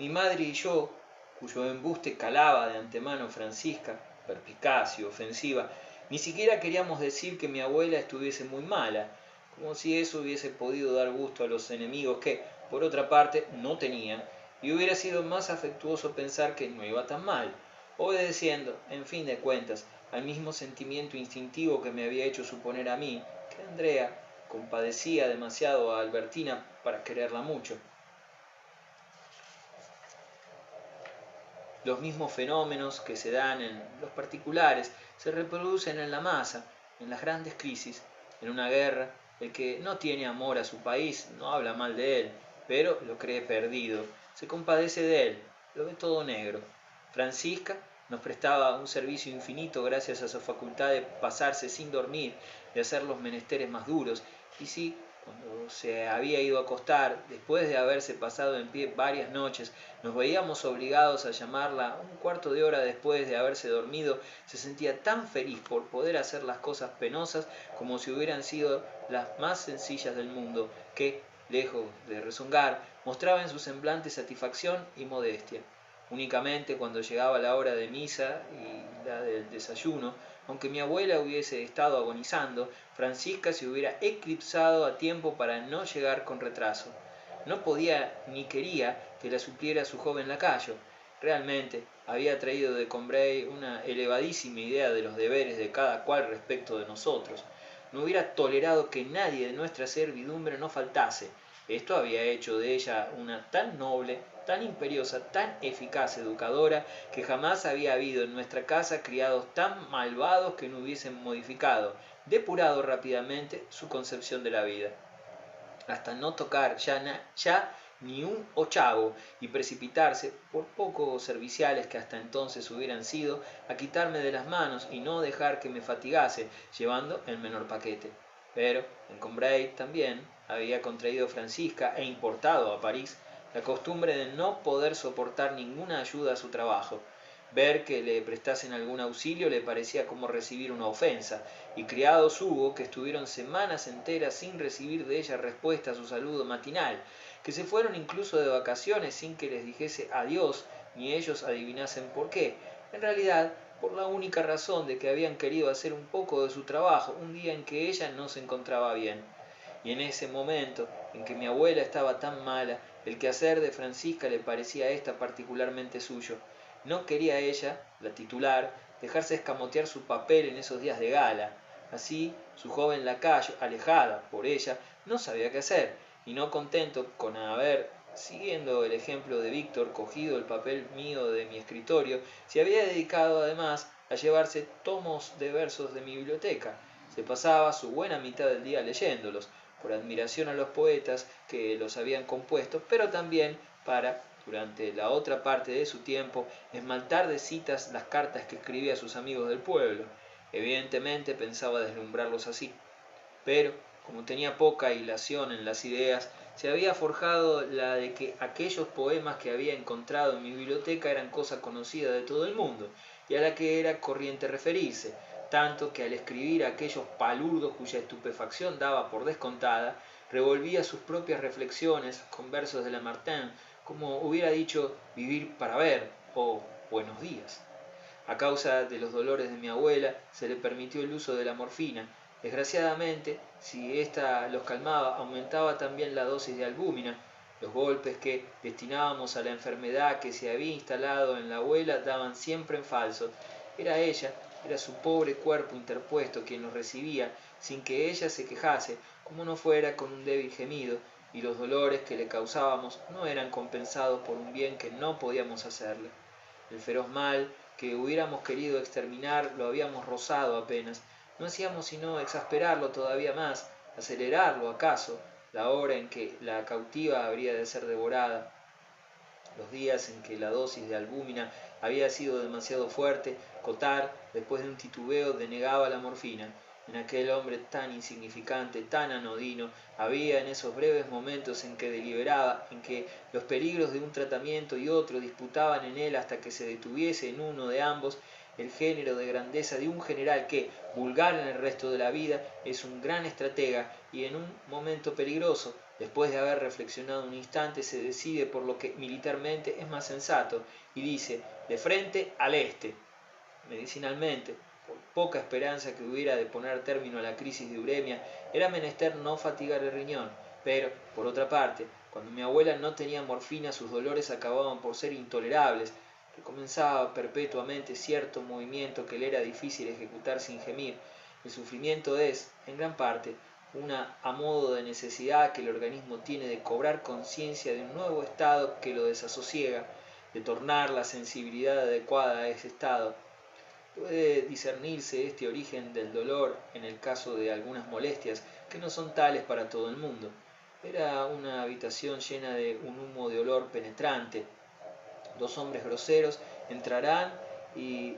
Mi madre y yo, cuyo embuste calaba de antemano Francisca, perspicaz y ofensiva, ni siquiera queríamos decir que mi abuela estuviese muy mala, como si eso hubiese podido dar gusto a los enemigos que, por otra parte, no tenían, y hubiera sido más afectuoso pensar que no iba tan mal, obedeciendo, en fin de cuentas, al mismo sentimiento instintivo que me había hecho suponer a mí que Andrea compadecía demasiado a Albertina para quererla mucho. Los mismos fenómenos que se dan en los particulares se reproducen en la masa, en las grandes crisis, en una guerra. El que no tiene amor a su país no habla mal de él, pero lo cree perdido, se compadece de él, lo ve todo negro. Francisca nos prestaba un servicio infinito gracias a su facultad de pasarse sin dormir, de hacer los menesteres más duros, y si, cuando se había ido a acostar, después de haberse pasado en pie varias noches, nos veíamos obligados a llamarla un cuarto de hora después de haberse dormido, se sentía tan feliz por poder hacer las cosas penosas como si hubieran sido las más sencillas del mundo, que, lejos de rezongar, mostraba en su semblante satisfacción y modestia. Únicamente cuando llegaba la hora de misa y la del desayuno, aunque mi abuela hubiese estado agonizando, Francisca se hubiera eclipsado a tiempo para no llegar con retraso. No podía ni quería que la supliera su joven lacayo. Realmente había traído de Combray una elevadísima idea de los deberes de cada cual respecto de nosotros. No hubiera tolerado que nadie de nuestra servidumbre no faltase. Esto había hecho de ella una tan noble, tan imperiosa, tan eficaz educadora, que jamás había habido en nuestra casa criados tan malvados que no hubiesen modificado, depurado rápidamente su concepción de la vida, hasta no tocar ya ni un ochavo y precipitarse, por poco serviciales que hasta entonces hubieran sido, a quitarme de las manos y no dejar que me fatigase, llevando el menor paquete. Pero en Combray también había contraído Francisca e importado a París la costumbre de no poder soportar ninguna ayuda a su trabajo. Ver que le prestasen algún auxilio le parecía como recibir una ofensa, y criados hubo que estuvieron semanas enteras sin recibir de ella respuesta a su saludo matinal, que se fueron incluso de vacaciones sin que les dijese adiós, ni ellos adivinasen por qué. En realidad, por la única razón de que habían querido hacer un poco de su trabajo un día en que ella no se encontraba bien. Y en ese momento en que mi abuela estaba tan mala, el quehacer de Francisca le parecía a ésta particularmente suyo. No quería ella, la titular, dejarse escamotear su papel en esos días de gala. Así, su joven lacayo, alejada por ella, no sabía qué hacer, y no contento con haber, siguiendo el ejemplo de Víctor, cogido el papel mío de mi escritorio, se había dedicado además a llevarse tomos de versos de mi biblioteca. Se pasaba su buena mitad del día leyéndolos, por admiración a los poetas que los habían compuesto, pero también para, durante la otra parte de su tiempo, esmaltar de citas las cartas que escribía a sus amigos del pueblo. Evidentemente pensaba deslumbrarlos así, pero, como tenía poca hilación en las ideas, se había forjado la de que aquellos poemas que había encontrado en mi biblioteca eran cosa conocida de todo el mundo, y a la que era corriente referirse, tanto que al escribir aquellos palurdos cuya estupefacción daba por descontada, revolvía sus propias reflexiones con versos de Lamartine, como hubiera dicho vivir para ver o buenos días. A causa de los dolores de mi abuela, se le permitió el uso de la morfina. Desgraciadamente, si ésta los calmaba, aumentaba también la dosis de albúmina. Los golpes que destinábamos a la enfermedad que se había instalado en la abuela daban siempre en falso. Era ella, era su pobre cuerpo interpuesto quien los recibía, sin que ella se quejase, como no fuera con un débil gemido, y los dolores que le causábamos no eran compensados por un bien que no podíamos hacerle. El feroz mal que hubiéramos querido exterminar lo habíamos rozado apenas. No hacíamos sino exasperarlo todavía más, acelerarlo acaso, la hora en que la cautiva habría de ser devorada. Los días en que la dosis de albúmina había sido demasiado fuerte, Cottard, después de un titubeo, denegaba la morfina. En aquel hombre tan insignificante, tan anodino, había en esos breves momentos en que deliberaba, en que los peligros de un tratamiento y otro disputaban en él hasta que se detuviese en uno de ambos, el género de grandeza de un general que, vulgar en el resto de la vida, es un gran estratega y en un momento peligroso, Después de haber reflexionado un instante, se decide por lo que militarmente es más sensato y dice: de frente al este. Medicinalmente, por poca esperanza que hubiera de poner término a la crisis de uremia, era menester no fatigar el riñón, pero, por otra parte, cuando mi abuela no tenía morfina, sus dolores acababan por ser intolerables. Recomenzaba perpetuamente cierto movimiento que le era difícil ejecutar sin gemir. El sufrimiento es, en gran parte, una a modo de necesidad que el organismo tiene de cobrar conciencia de un nuevo estado que lo desasosiega, de tornar la sensibilidad adecuada a ese estado. Puede discernirse este origen del dolor en el caso de algunas molestias que no son tales para todo el mundo. Era una habitación llena de un humo de olor penetrante. Dos hombres groseros entrarán y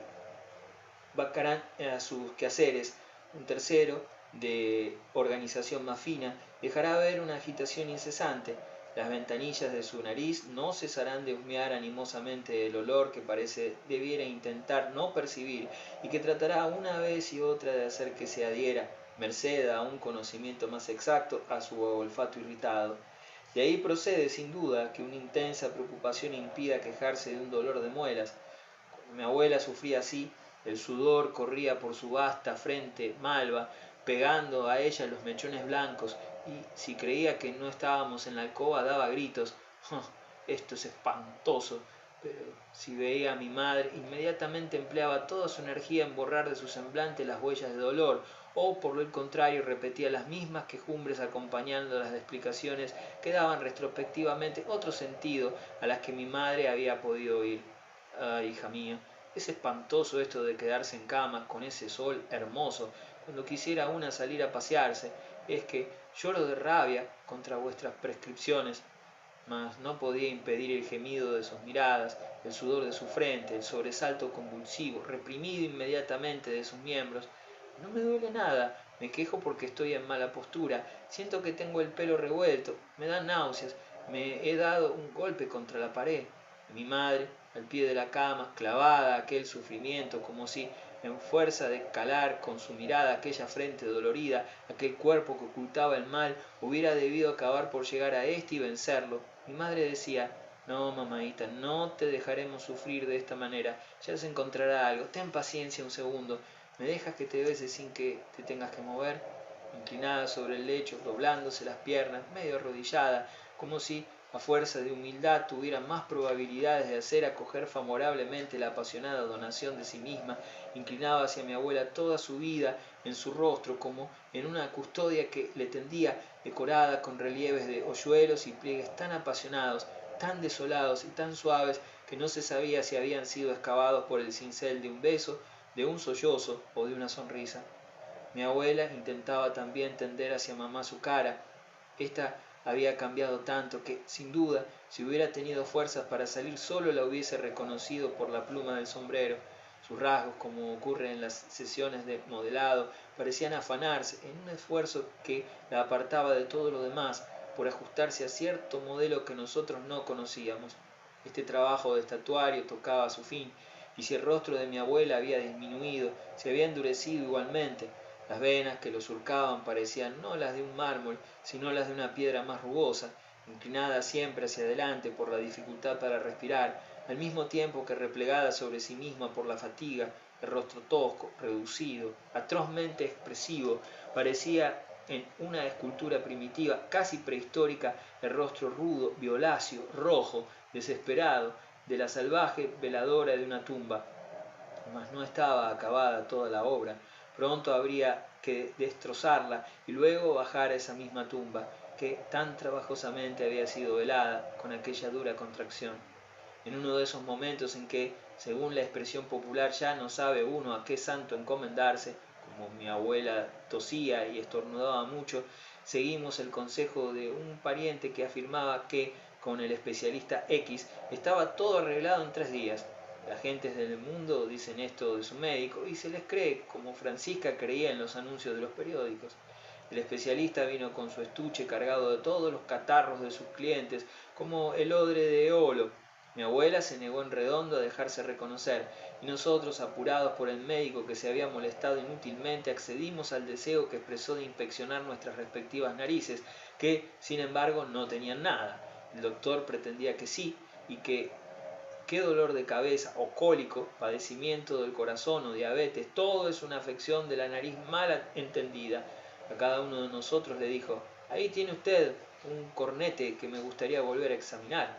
vacarán a sus quehaceres. Un tercero, de organización más fina, dejará ver una agitación incesante. Las ventanillas de su nariz no cesarán de husmear animosamente el olor que parece debiera intentar no percibir y que tratará una vez y otra de hacer que se adhiera, merced a un conocimiento más exacto, a su olfato irritado. De ahí procede, sin duda, que una intensa preocupación impida quejarse de un dolor de muelas. Cuando mi abuela sufría así, el sudor corría por su vasta frente malva, pegando a ella los mechones blancos, y si creía que no estábamos en la alcoba daba gritos: "Oh, esto es espantoso". Pero si veía a mi madre, inmediatamente empleaba toda su energía en borrar de su semblante las huellas de dolor, o por el contrario repetía las mismas quejumbres acompañando las explicaciones que daban retrospectivamente otro sentido a las que mi madre había podido oír. Ah, hija mía, es espantoso esto de quedarse en cama con ese sol hermoso, cuando quisiera una salir a pasearse. Es que lloro de rabia contra vuestras prescripciones, mas no podía impedir el gemido de sus miradas, el sudor de su frente, el sobresalto convulsivo, reprimido inmediatamente de sus miembros. No me duele nada, me quejo porque estoy en mala postura, siento que tengo el pelo revuelto, me dan náuseas, me he dado un golpe contra la pared. Mi madre, al pie de la cama, clavada a aquel sufrimiento, como si, en fuerza de calar con su mirada aquella frente dolorida, aquel cuerpo que ocultaba el mal, hubiera debido acabar por llegar a éste y vencerlo. Mi madre decía: no, mamadita, no te dejaremos sufrir de esta manera, ya se encontrará algo, ten paciencia un segundo, ¿me dejas que te bese sin que te tengas que mover? Inclinada sobre el lecho, doblándose las piernas, medio arrodillada, como si a fuerza de humildad tuviera más probabilidades de hacer acoger favorablemente la apasionada donación de sí misma, inclinaba hacia mi abuela toda su vida en su rostro, como en una custodia que le tendía, decorada con relieves de hoyuelos y pliegues tan apasionados, tan desolados y tan suaves, que no se sabía si habían sido excavados por el cincel de un beso, de un sollozo o de una sonrisa. Mi abuela intentaba también tender hacia mamá su cara. Esta había cambiado tanto que, sin duda, si hubiera tenido fuerzas para salir solo, la hubiese reconocido por la pluma del sombrero. Sus rasgos, como ocurre en las sesiones de modelado, parecían afanarse en un esfuerzo que la apartaba de todo lo demás, por ajustarse a cierto modelo que nosotros no conocíamos. Este trabajo de estatuario tocaba a su fin, y si el rostro de mi abuela había disminuido, se había endurecido igualmente. Las venas que lo surcaban parecían no las de un mármol, sino las de una piedra más rugosa, inclinada siempre hacia adelante por la dificultad para respirar, al mismo tiempo que replegada sobre sí misma por la fatiga. El rostro tosco, reducido, atrozmente expresivo, parecía en una escultura primitiva, casi prehistórica, el rostro rudo, violáceo, rojo, desesperado, de la salvaje veladora de una tumba. Mas no estaba acabada toda la obra. Pronto habría que destrozarla y luego bajar a esa misma tumba, que tan trabajosamente había sido velada con aquella dura contracción. En uno de esos momentos en que, según la expresión popular, ya no sabe uno a qué santo encomendarse, como mi abuela tosía y estornudaba mucho, seguimos el consejo de un pariente que afirmaba que, con el especialista X, estaba todo arreglado en 3 días. Las gentes del mundo dicen esto de su médico y se les cree, como Francisca creía en los anuncios de los periódicos. El especialista vino con su estuche cargado de todos los catarros de sus clientes, como el odre de Eolo. Mi abuela se negó en redondo a dejarse reconocer, y nosotros, apurados por el médico que se había molestado inútilmente, accedimos al deseo que expresó de inspeccionar nuestras respectivas narices, que sin embargo no tenían nada. El doctor pretendía que sí, y que qué dolor de cabeza o cólico, padecimiento del corazón o diabetes, todo es una afección de la nariz mal entendida. A cada uno de nosotros le dijo: ahí tiene usted un cornete que me gustaría volver a examinar.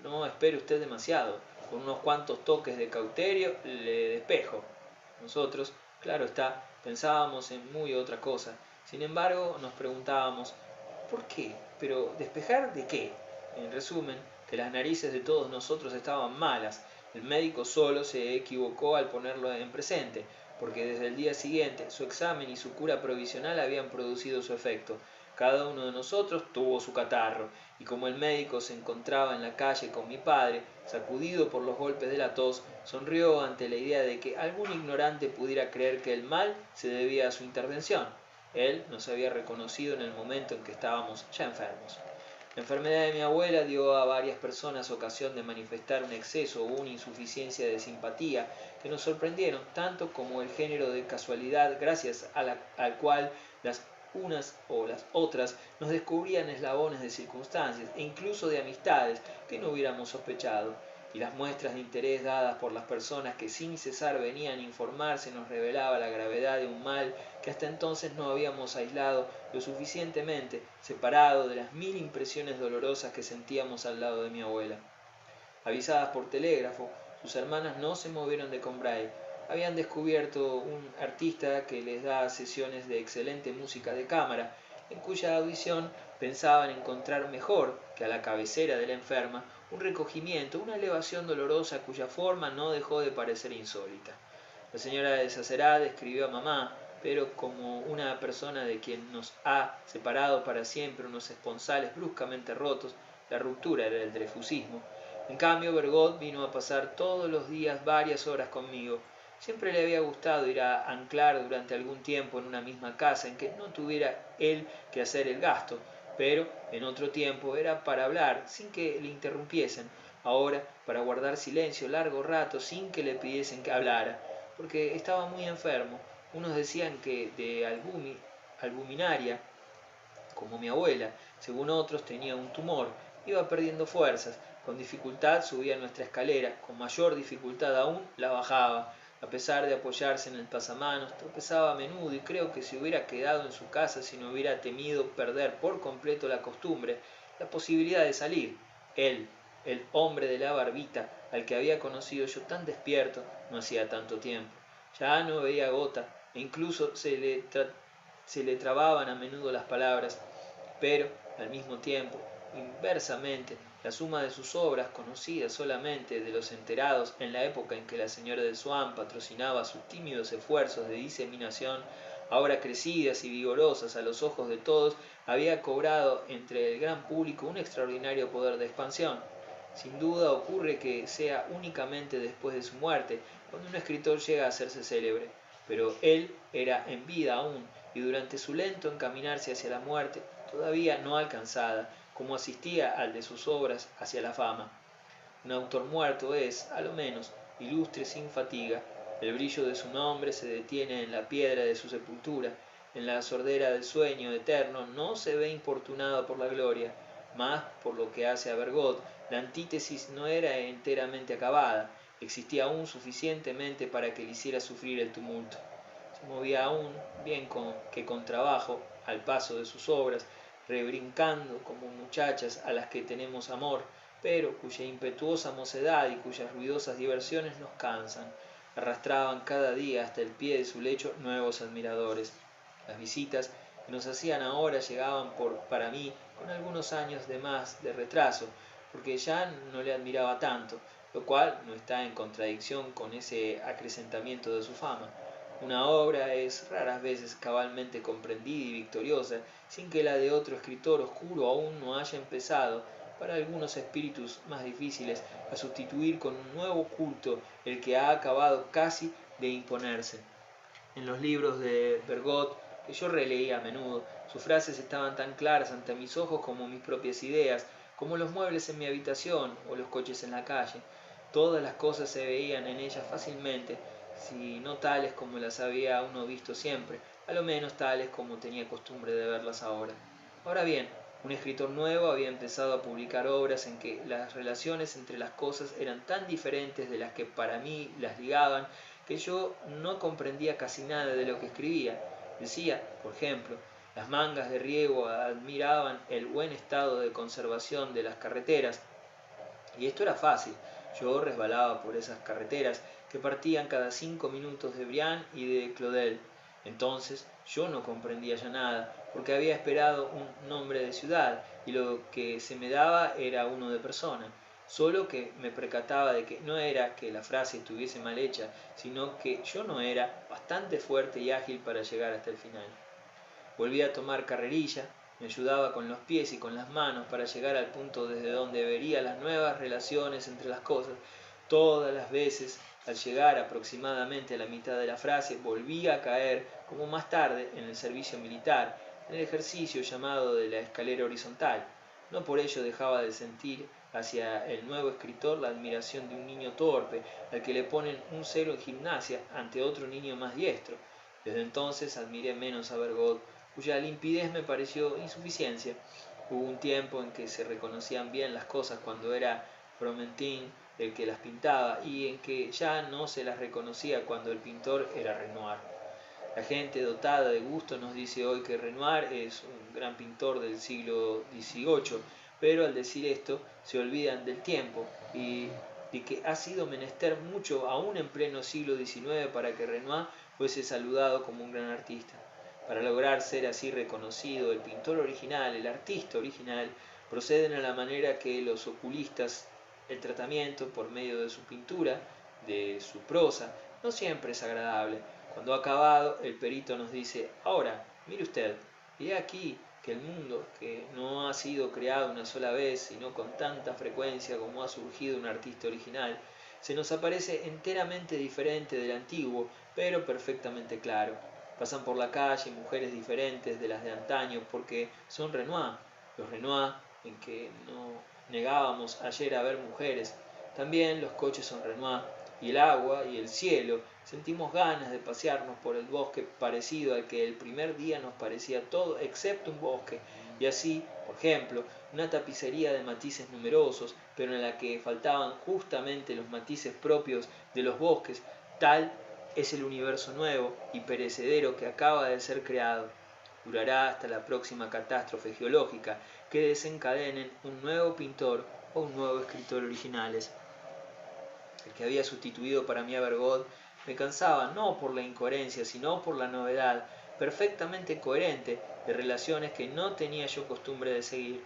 No espere usted demasiado, con unos cuantos toques de cauterio le despejo. Nosotros, claro está, pensábamos en muy otra cosa. Sin embargo, nos preguntábamos: ¿por qué? ¿Pero despejar de qué? En resumen, que las narices de todos nosotros estaban malas. El médico solo se equivocó al ponerlo en presente, porque desde el día siguiente su examen y su cura provisional habían producido su efecto. Cada uno de nosotros tuvo su catarro, y como el médico se encontraba en la calle con mi padre, sacudido por los golpes de la tos, sonrió ante la idea de que algún ignorante pudiera creer que el mal se debía a su intervención. Él nos había reconocido en el momento en que estábamos ya enfermos. La enfermedad de mi abuela dio a varias personas ocasión de manifestar un exceso o una insuficiencia de simpatía que nos sorprendieron, tanto como el género de casualidad gracias al cual las unas o las otras nos descubrían eslabones de circunstancias e incluso de amistades que no hubiéramos sospechado, y las muestras de interés dadas por las personas que sin cesar venían a informarse nos revelaba la gravedad de un mal que hasta entonces no habíamos aislado lo suficientemente, separado de las 1000 impresiones dolorosas que sentíamos al lado de mi abuela. Avisadas por telégrafo, sus hermanas no se movieron de Combray. Habían descubierto un artista que les da sesiones de excelente música de cámara, en cuya audición pensaban encontrar mejor que a la cabecera de la enferma un recogimiento, una elevación dolorosa cuya forma no dejó de parecer insólita. La señora de Sacerá escribió a mamá, pero como una persona de quien nos ha separado para siempre unos esponsales bruscamente rotos, la ruptura era el dreyfusismo. En cambio, Bergot vino a pasar todos los días varias horas conmigo. Siempre le había gustado ir a anclar durante algún tiempo en una misma casa en que no tuviera él que hacer el gasto, pero en otro tiempo era para hablar sin que le interrumpiesen, ahora para guardar silencio largo rato sin que le pidiesen que hablara, porque estaba muy enfermo. Unos decían que de albuminaria, como mi abuela, según otros tenía un tumor, iba perdiendo fuerzas, con dificultad subía nuestra escalera, con mayor dificultad aún la bajaba. A pesar de apoyarse en el pasamanos, tropezaba a menudo y creo que se hubiera quedado en su casa si no hubiera temido perder por completo la costumbre, la posibilidad de salir. Él, el hombre de la barbita, al que había conocido yo tan despierto no hacía tanto tiempo. Ya no veía gota e incluso se le trababan a menudo las palabras, pero al mismo tiempo, inversamente, la suma de sus obras, conocidas solamente de los enterados en la época en que la señora de Swann patrocinaba sus tímidos esfuerzos de diseminación, ahora crecidas y vigorosas a los ojos de todos, había cobrado entre el gran público un extraordinario poder de expansión. Sin duda ocurre que sea únicamente después de su muerte cuando un escritor llega a hacerse célebre, pero él era en vida aún, y durante su lento encaminarse hacia la muerte, todavía no alcanzada, como asistía al de sus obras hacia la fama. Un autor muerto es, a lo menos, ilustre sin fatiga. El brillo de su nombre se detiene en la piedra de su sepultura. En la sordera del sueño eterno no se ve importunado por la gloria. Mas, por lo que hace a Bergot, la antítesis no era enteramente acabada. Existía aún suficientemente para que le hiciera sufrir el tumulto. Se movía aún, bien que con trabajo, al paso de sus obras, rebrincando como muchachas a las que tenemos amor, pero cuya impetuosa mocedad y cuyas ruidosas diversiones nos cansan. Arrastraban cada día hasta el pie de su lecho nuevos admiradores. Las visitas que nos hacían ahora llegaban para mí con algunos años de más de retraso, porque ya no le admiraba tanto, lo cual no está en contradicción con ese acrecentamiento de su fama. Una obra es raras veces cabalmente comprendida y victoriosa sin que la de otro escritor oscuro aún no haya empezado, para algunos espíritus más difíciles, a sustituir con un nuevo culto el que ha acabado casi de imponerse. En los libros de Bergot, que yo releía a menudo, sus frases estaban tan claras ante mis ojos como mis propias ideas, como los muebles en mi habitación o los coches en la calle. Todas las cosas se veían en ellas fácilmente, si no tales como las había uno visto siempre, a lo menos tales como tenía costumbre de verlas ahora. Ahora bien, Un escritor nuevo había empezado a publicar obras en que las relaciones entre las cosas eran tan diferentes de las que para mí las ligaban que yo no comprendía casi nada de lo que escribía. Decía, por ejemplo, las mangas de riego admiraban el buen estado de conservación de las carreteras, y esto era fácil. Yo resbalaba por esas carreteras que partían cada 5 minutos de Brián y de Claudel. Entonces yo no comprendía ya nada, porque había esperado un nombre de ciudad, y lo que se me daba era uno de persona. Solo que me percataba de que no era que la frase estuviese mal hecha, sino que yo no era bastante fuerte y ágil para llegar hasta el final. Volví a tomar carrerilla, me ayudaba con los pies y con las manos para llegar al punto desde donde vería las nuevas relaciones entre las cosas. Todas las veces, al llegar aproximadamente a la mitad de la frase, volvía a caer, como más tarde, en el servicio militar, en el ejercicio llamado de la escalera horizontal. No por ello dejaba de sentir hacia el nuevo escritor la admiración de un niño torpe, al que le ponen un cero en gimnasia ante otro niño más diestro. Desde entonces admiré menos a Bergot, cuya limpidez me pareció insuficiencia. Hubo un tiempo en que se reconocían bien las cosas cuando era Fromentin el que las pintaba, y en que ya no se las reconocía cuando el pintor era Renoir. La gente dotada de gusto nos dice hoy que Renoir es un gran pintor del siglo XVIII, pero al decir esto se olvidan del tiempo y de que ha sido menester mucho aún en pleno siglo XIX para que Renoir fuese saludado como un gran artista. Para lograr ser así reconocido, el pintor original, el artista original, proceden a la manera que los oculistas. El tratamiento por medio de su pintura, de su prosa, no siempre es agradable. Cuando ha acabado, el perito nos dice: ahora, mire usted, he aquí que el mundo, que no ha sido creado una sola vez, sino con tanta frecuencia como ha surgido un artista original, se nos aparece enteramente diferente del antiguo, pero perfectamente claro. Pasan por la calle mujeres diferentes de las de antaño, porque son Renoir, los Renoir en que no negábamos ayer a ver mujeres. También los coches son Renoir, y el agua y el cielo. Sentimos ganas de pasearnos por el bosque parecido al que el primer día nos parecía todo excepto un bosque, y así, por ejemplo, una tapicería de matices numerosos, pero en la que faltaban justamente los matices propios de los bosques. Tal es el universo nuevo y perecedero que acaba de ser creado. Durará hasta la próxima catástrofe geológica que desencadenen un nuevo pintor o un nuevo escritor originales. El que había sustituido para mí a Bergot me cansaba no por la incoherencia, sino por la novedad, perfectamente coherente, de relaciones que no tenía yo costumbre de seguir.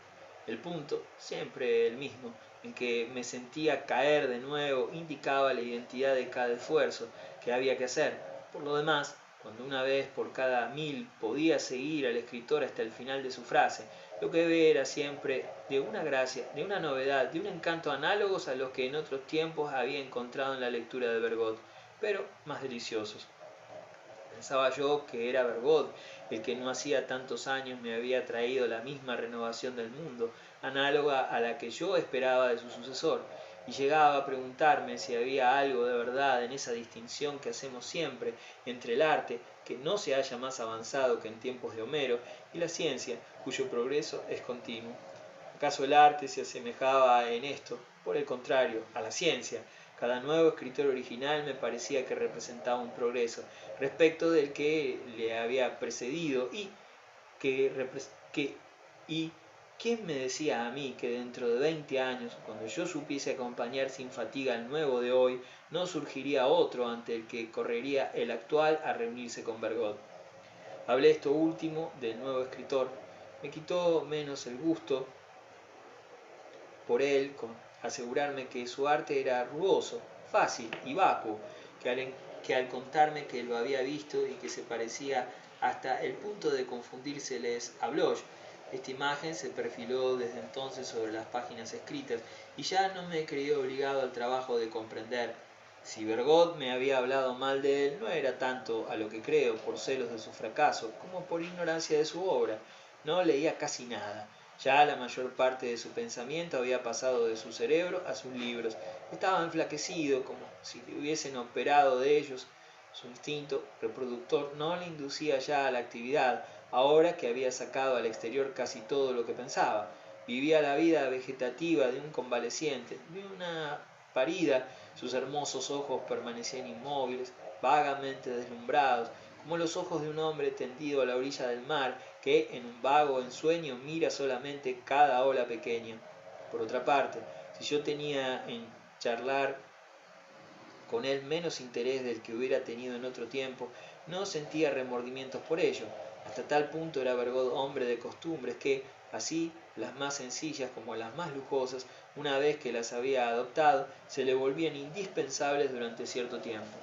El punto, siempre el mismo, en que me sentía caer de nuevo, indicaba la identidad de cada esfuerzo que había que hacer. Por lo demás, cuando una vez por cada 1000 podía seguir al escritor hasta el final de su frase, lo que ve era siempre de una gracia, de una novedad, de un encanto análogos a los que en otros tiempos había encontrado en la lectura de Bergot, pero más deliciosos. Pensaba yo que era Bergot el que no hacía tantos años me había traído la misma renovación del mundo, análoga a la que yo esperaba de su sucesor, y llegaba a preguntarme si había algo de verdad en esa distinción que hacemos siempre entre el arte, que no se halla más avanzado que en tiempos de Homero, y la ciencia, cuyo progreso es continuo. ¿Acaso el arte se asemejaba en esto, por el contrario, a la ciencia? Cada nuevo escritor original me parecía que representaba un progreso respecto del que le había precedido, y ¿quién me decía a mí que dentro de 20 años, cuando yo supiese acompañar sin fatiga al nuevo de hoy, no surgiría otro ante el que correría el actual a reunirse con Bergot? Hablé esto último del nuevo escritor. Me quitó menos el gusto por él con asegurarme que su arte era rugoso, fácil y vacuo, que al contarme que lo había visto y que se parecía hasta el punto de confundírseles a Bloch. Esta imagen se perfiló desde entonces sobre las páginas escritas y ya no me creí obligado al trabajo de comprender. Si Bergot me había hablado mal de él, no era tanto a lo que creo por celos de su fracaso como por ignorancia de su obra. No leía casi nada. Ya la mayor parte de su pensamiento había pasado de su cerebro a sus libros. Estaba enflaquecido, como si le hubiesen operado de ellos. Su instinto reproductor no le inducía ya a la actividad, ahora que había sacado al exterior casi todo lo que pensaba. Vivía la vida vegetativa de un convaleciente, de una parida. Sus hermosos ojos permanecían inmóviles, vagamente deslumbrados, como los ojos de un hombre tendido a la orilla del mar, que en un vago ensueño mira solamente cada ola pequeña. Por otra parte, si yo tenía en charlar con él menos interés del que hubiera tenido en otro tiempo, no sentía remordimientos por ello. Hasta tal punto era Bergot hombre de costumbres que, así, las más sencillas como las más lujosas, una vez que las había adoptado, se le volvían indispensables durante cierto tiempo.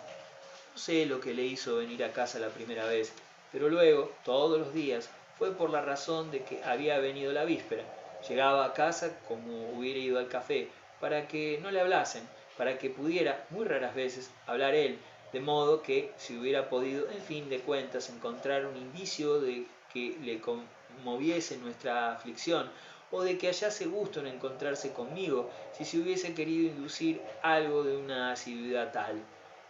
No sé lo que le hizo venir a casa la primera vez, pero luego, todos los días, fue por la razón de que había venido la víspera. Llegaba a casa como hubiera ido al café, para que no le hablasen, para que pudiera, muy raras veces, hablar él, de modo que, si hubiera podido, en fin de cuentas, encontrar un indicio de que le conmoviese nuestra aflicción, o de que hallase gusto en encontrarse conmigo, si se hubiese querido inducir algo de una asiduidad tal.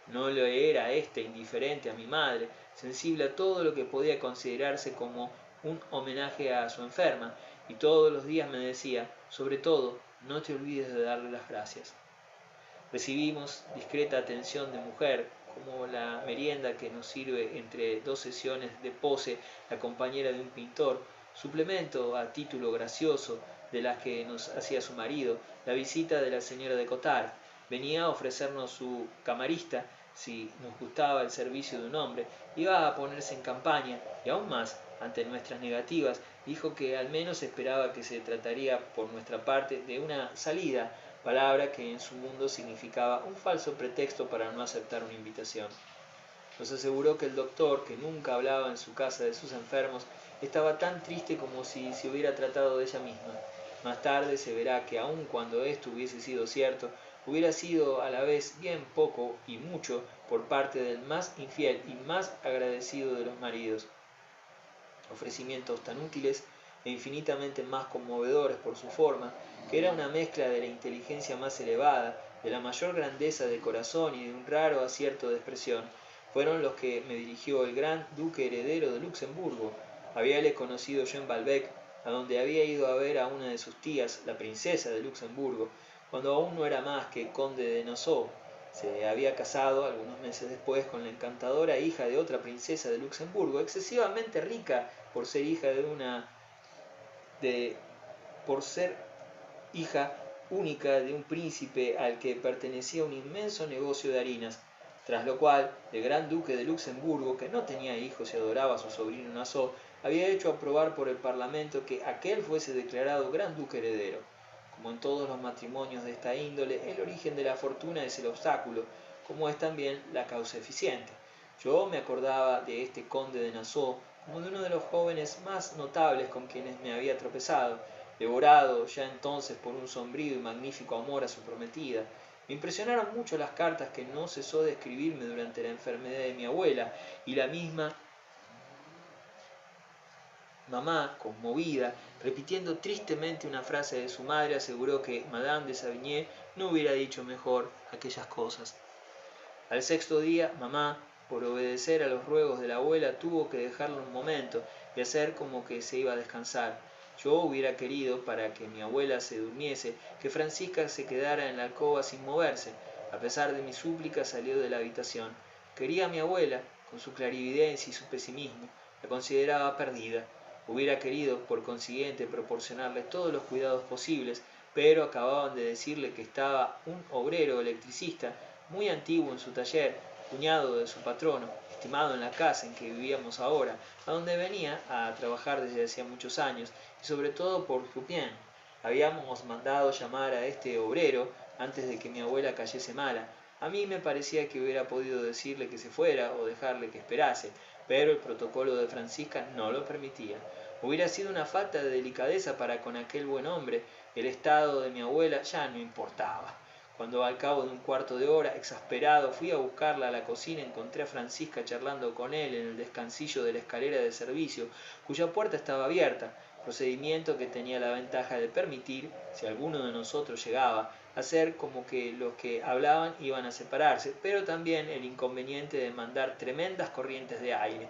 No le era éste indiferente a mi madre, sensible a todo lo que podía considerarse como un homenaje a su enferma, y todos los días me decía, sobre todo, no te olvides de darle las gracias. Recibimos discreta atención de mujer, como la merienda que nos sirve entre dos sesiones de pose la compañera de un pintor, suplemento a título gracioso de las que nos hacía su marido, la visita de la señora de Cottard. Venía a ofrecernos su camarista si nos gustaba el servicio de un hombre, iba a ponerse en campaña, y aún más, ante nuestras negativas, dijo que al menos esperaba que se trataría por nuestra parte de una salida, palabra que en su mundo significaba un falso pretexto para no aceptar una invitación. Nos aseguró que el doctor, que nunca hablaba en su casa de sus enfermos, estaba tan triste como si se hubiera tratado de ella misma. Más tarde se verá que aun cuando esto hubiese sido cierto, hubiera sido a la vez bien poco y mucho por parte del más infiel y más agradecido de los maridos. Ofrecimientos tan útiles e infinitamente más conmovedores por su forma, que era una mezcla de la inteligencia más elevada, de la mayor grandeza de corazón y de un raro acierto de expresión, fueron los que me dirigió el gran duque heredero de Luxemburgo. Habíale conocido yo en Balbec, a donde había ido a ver a una de sus tías, la princesa de Luxemburgo, cuando aún no era más que conde de Nassau. Se había casado algunos meses después con la encantadora hija de otra princesa de Luxemburgo, excesivamente rica por ser hija por ser hija única de un príncipe al que pertenecía un inmenso negocio de harinas, tras lo cual el gran duque de Luxemburgo, que no tenía hijos y adoraba a su sobrino Nassau, había hecho aprobar por el parlamento que aquel fuese declarado gran duque heredero. Como en todos los matrimonios de esta índole, el origen de la fortuna es el obstáculo, como es también la causa eficiente. Yo me acordaba de este conde de Nassau como de uno de los jóvenes más notables con quienes me había tropezado, devorado ya entonces por un sombrío y magnífico amor a su prometida. Me impresionaron mucho las cartas que no cesó de escribirme durante la enfermedad de mi abuela, y la misma mamá, conmovida, repitiendo tristemente una frase de su madre, aseguró que Madame de Savigny no hubiera dicho mejor aquellas cosas. Al sexto día, mamá, por obedecer a los ruegos de la abuela, tuvo que dejarlo un momento y hacer como que se iba a descansar. Yo hubiera querido, para que mi abuela se durmiese, que Francisca se quedara en la alcoba sin moverse. A pesar de mis súplicas, salió de la habitación. Quería a mi abuela, con su clarividencia y su pesimismo, la consideraba perdida. Hubiera querido, por consiguiente, proporcionarle todos los cuidados posibles, pero acababan de decirle que estaba un obrero electricista muy antiguo en su taller, cuñado de su patrono, estimado en la casa en que vivíamos ahora, a donde venía a trabajar desde hacía muchos años, y sobre todo por Jupien. Habíamos mandado llamar a este obrero antes de que mi abuela cayese mala. A mí me parecía que hubiera podido decirle que se fuera o dejarle que esperase, pero el protocolo de Francisca no lo permitía. Hubiera sido una falta de delicadeza para con aquel buen hombre. El estado de mi abuela ya no importaba. Cuando al cabo de un cuarto de hora, exasperado, fui a buscarla a la cocina, encontré a Francisca charlando con él en el descansillo de la escalera de servicio, cuya puerta estaba abierta, procedimiento que tenía la ventaja de permitir, si alguno de nosotros llegaba, hacer como que los que hablaban iban a separarse, pero también el inconveniente de mandar tremendas corrientes de aire.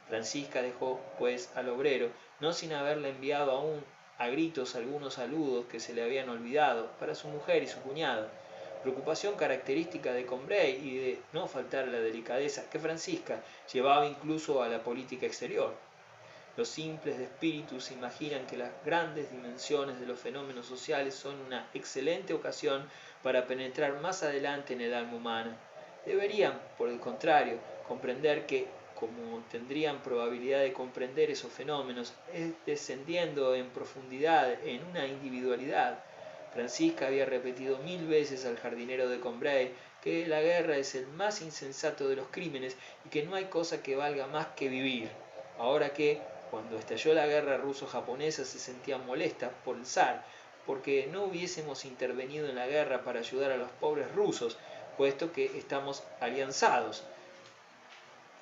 Francisca dejó, pues, al obrero, no sin haberle enviado aún a gritos algunos saludos que se le habían olvidado, para su mujer y su cuñado. Preocupación característica de Combray y de no faltar la delicadeza que Francisca llevaba incluso a la política exterior. Los simples de espíritu se imaginan que las grandes dimensiones de los fenómenos sociales son una excelente ocasión para penetrar más adelante en el alma humana. Deberían, por el contrario, comprender que, como tendrían probabilidad de comprender esos fenómenos, es descendiendo en profundidad en una individualidad. Francisca había repetido 1000 veces al jardinero de Combray que la guerra es el más insensato de los crímenes y que no hay cosa que valga más que vivir. Ahora que, cuando estalló la guerra ruso-japonesa, se sentía molesta por el zar, porque no hubiésemos intervenido en la guerra para ayudar a los pobres rusos, puesto que estamos alianzados.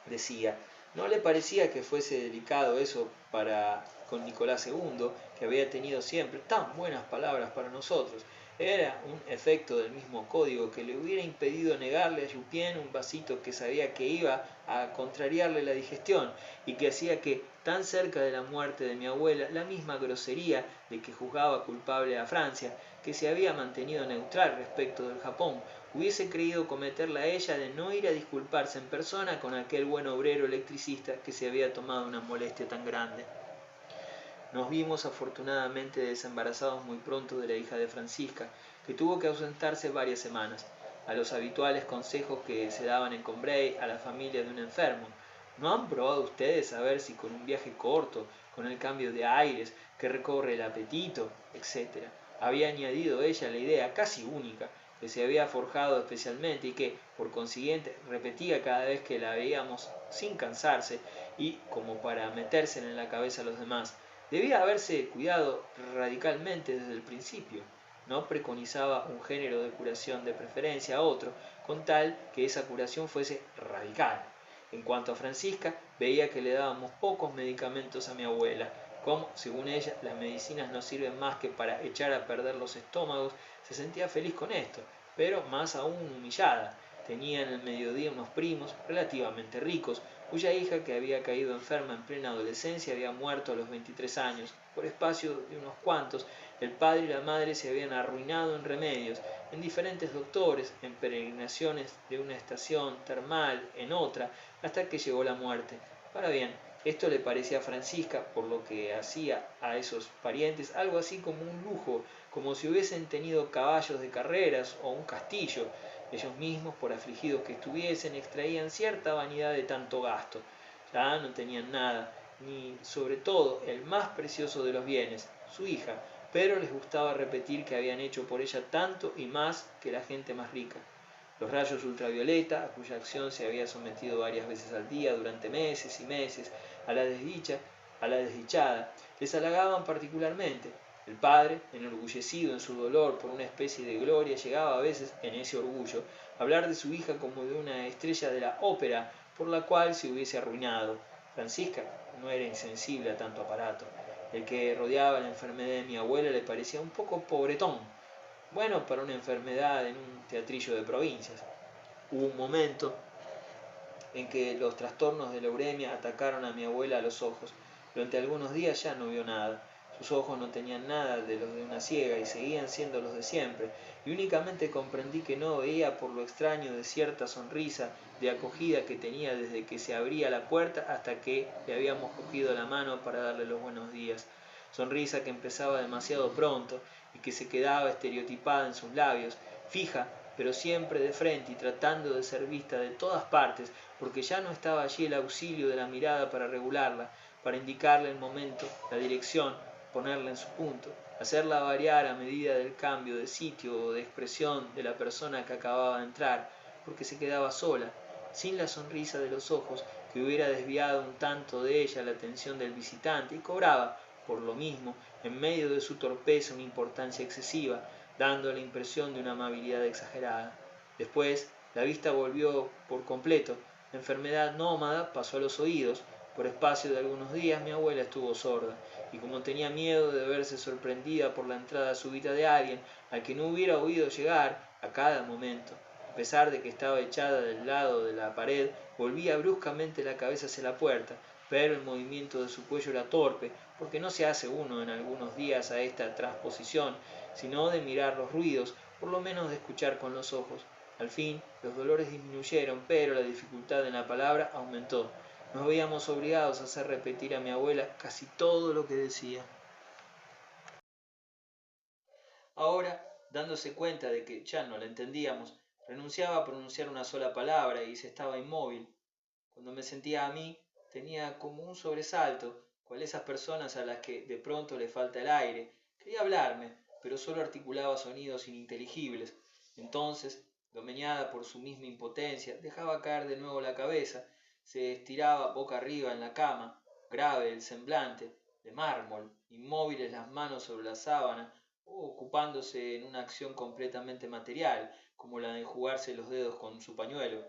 Decía, ¿no le parecía que fuese delicado eso para con Nicolás II, que había tenido siempre tan buenas palabras para nosotros? Era un efecto del mismo código que le hubiera impedido negarle a Jupien un vasito que sabía que iba a contrariarle la digestión y que hacía que, tan cerca de la muerte de mi abuela, la misma grosería de que juzgaba culpable a Francia, que se había mantenido neutral respecto del Japón, hubiese creído cometerla a ella de no ir a disculparse en persona con aquel buen obrero electricista que se había tomado una molestia tan grande. Nos vimos afortunadamente desembarazados muy pronto de la hija de Francisca, que tuvo que ausentarse varias semanas, a los habituales consejos que se daban en Combray a la familia de un enfermo. ¿No han probado ustedes a ver si con un viaje corto, con el cambio de aires, que recorre el apetito, etcétera? Había añadido ella la idea casi única, que se había forjado especialmente y que, por consiguiente, repetía cada vez que la veíamos sin cansarse y como para metérsela en la cabeza a los demás. Debía haberse cuidado radicalmente desde el principio. No preconizaba un género de curación de preferencia a otro, con tal que esa curación fuese radical. En cuanto a Francisca, veía que le dábamos pocos medicamentos a mi abuela. Como, según ella, las medicinas no sirven más que para echar a perder los estómagos, se sentía feliz con esto, pero más aún humillada. Tenía en el mediodía unos primos relativamente ricos, cuya hija, que había caído enferma en plena adolescencia, había muerto a los 23 años. Por espacio de unos cuantos, el padre y la madre se habían arruinado en remedios, en diferentes doctores, en peregrinaciones de una estación termal en otra, hasta que llegó la muerte. Ahora bien, esto le parecía a Francisca, por lo que hacía a esos parientes, algo así como un lujo, como si hubiesen tenido caballos de carreras o un castillo. Ellos mismos, por afligidos que estuviesen, extraían cierta vanidad de tanto gasto. Ya no tenían nada, ni sobre todo el más precioso de los bienes, su hija, pero les gustaba repetir que habían hecho por ella tanto y más que la gente más rica. Los rayos ultravioleta, a cuya acción se había sometido varias veces al día durante meses y meses, a la desdichada, les halagaban particularmente. El padre, enorgullecido en su dolor por una especie de gloria, llegaba a veces, en ese orgullo, a hablar de su hija como de una estrella de la ópera por la cual se hubiese arruinado. Francisca no era insensible a tanto aparato. El que rodeaba la enfermedad de mi abuela le parecía un poco pobretón, bueno para una enfermedad en un teatrillo de provincias. Hubo un momento en que los trastornos de la uremia atacaron a mi abuela a los ojos. Durante algunos días ya no vio nada. Sus ojos no tenían nada de los de una ciega y seguían siendo los de siempre, y únicamente comprendí que no veía por lo extraño de cierta sonrisa de acogida que tenía desde que se abría la puerta hasta que le habíamos cogido la mano para darle los buenos días. Sonrisa que empezaba demasiado pronto y que se quedaba estereotipada en sus labios, fija, pero siempre de frente y tratando de ser vista de todas partes, porque ya no estaba allí el auxilio de la mirada para regularla, para indicarle el momento, la dirección, ponerla en su punto, hacerla variar a medida del cambio de sitio o de expresión de la persona que acababa de entrar, porque se quedaba sola, sin la sonrisa de los ojos que hubiera desviado un tanto de ella la atención del visitante, y cobraba, por lo mismo, en medio de su torpeza una importancia excesiva, dando la impresión de una amabilidad exagerada. Después, la vista volvió por completo, la enfermedad nómada pasó a los oídos. Por espacio de algunos días mi abuela estuvo sorda, y como tenía miedo de verse sorprendida por la entrada súbita de alguien al que no hubiera oído llegar a cada momento, a pesar de que estaba echada del lado de la pared, volvía bruscamente la cabeza hacia la puerta, pero el movimiento de su cuello era torpe, porque no se hace uno en algunos días a esta transposición, sino de mirar los ruidos, por lo menos de escuchar con los ojos. Al fin, los dolores disminuyeron, pero la dificultad en la palabra aumentó. Nos veíamos obligados a hacer repetir a mi abuela casi todo lo que decía. Ahora, dándose cuenta de que ya no la entendíamos, renunciaba a pronunciar una sola palabra y se estaba inmóvil. Cuando me sentía a mí, tenía como un sobresalto, cual esas personas a las que de pronto le falta el aire. Quería hablarme, pero solo articulaba sonidos ininteligibles. Entonces, domeñada por su misma impotencia, dejaba caer de nuevo la cabeza, se estiraba boca arriba en la cama, grave el semblante, de mármol, inmóviles las manos sobre la sábana, o ocupándose en una acción completamente material, como la de enjugarse los dedos con su pañuelo.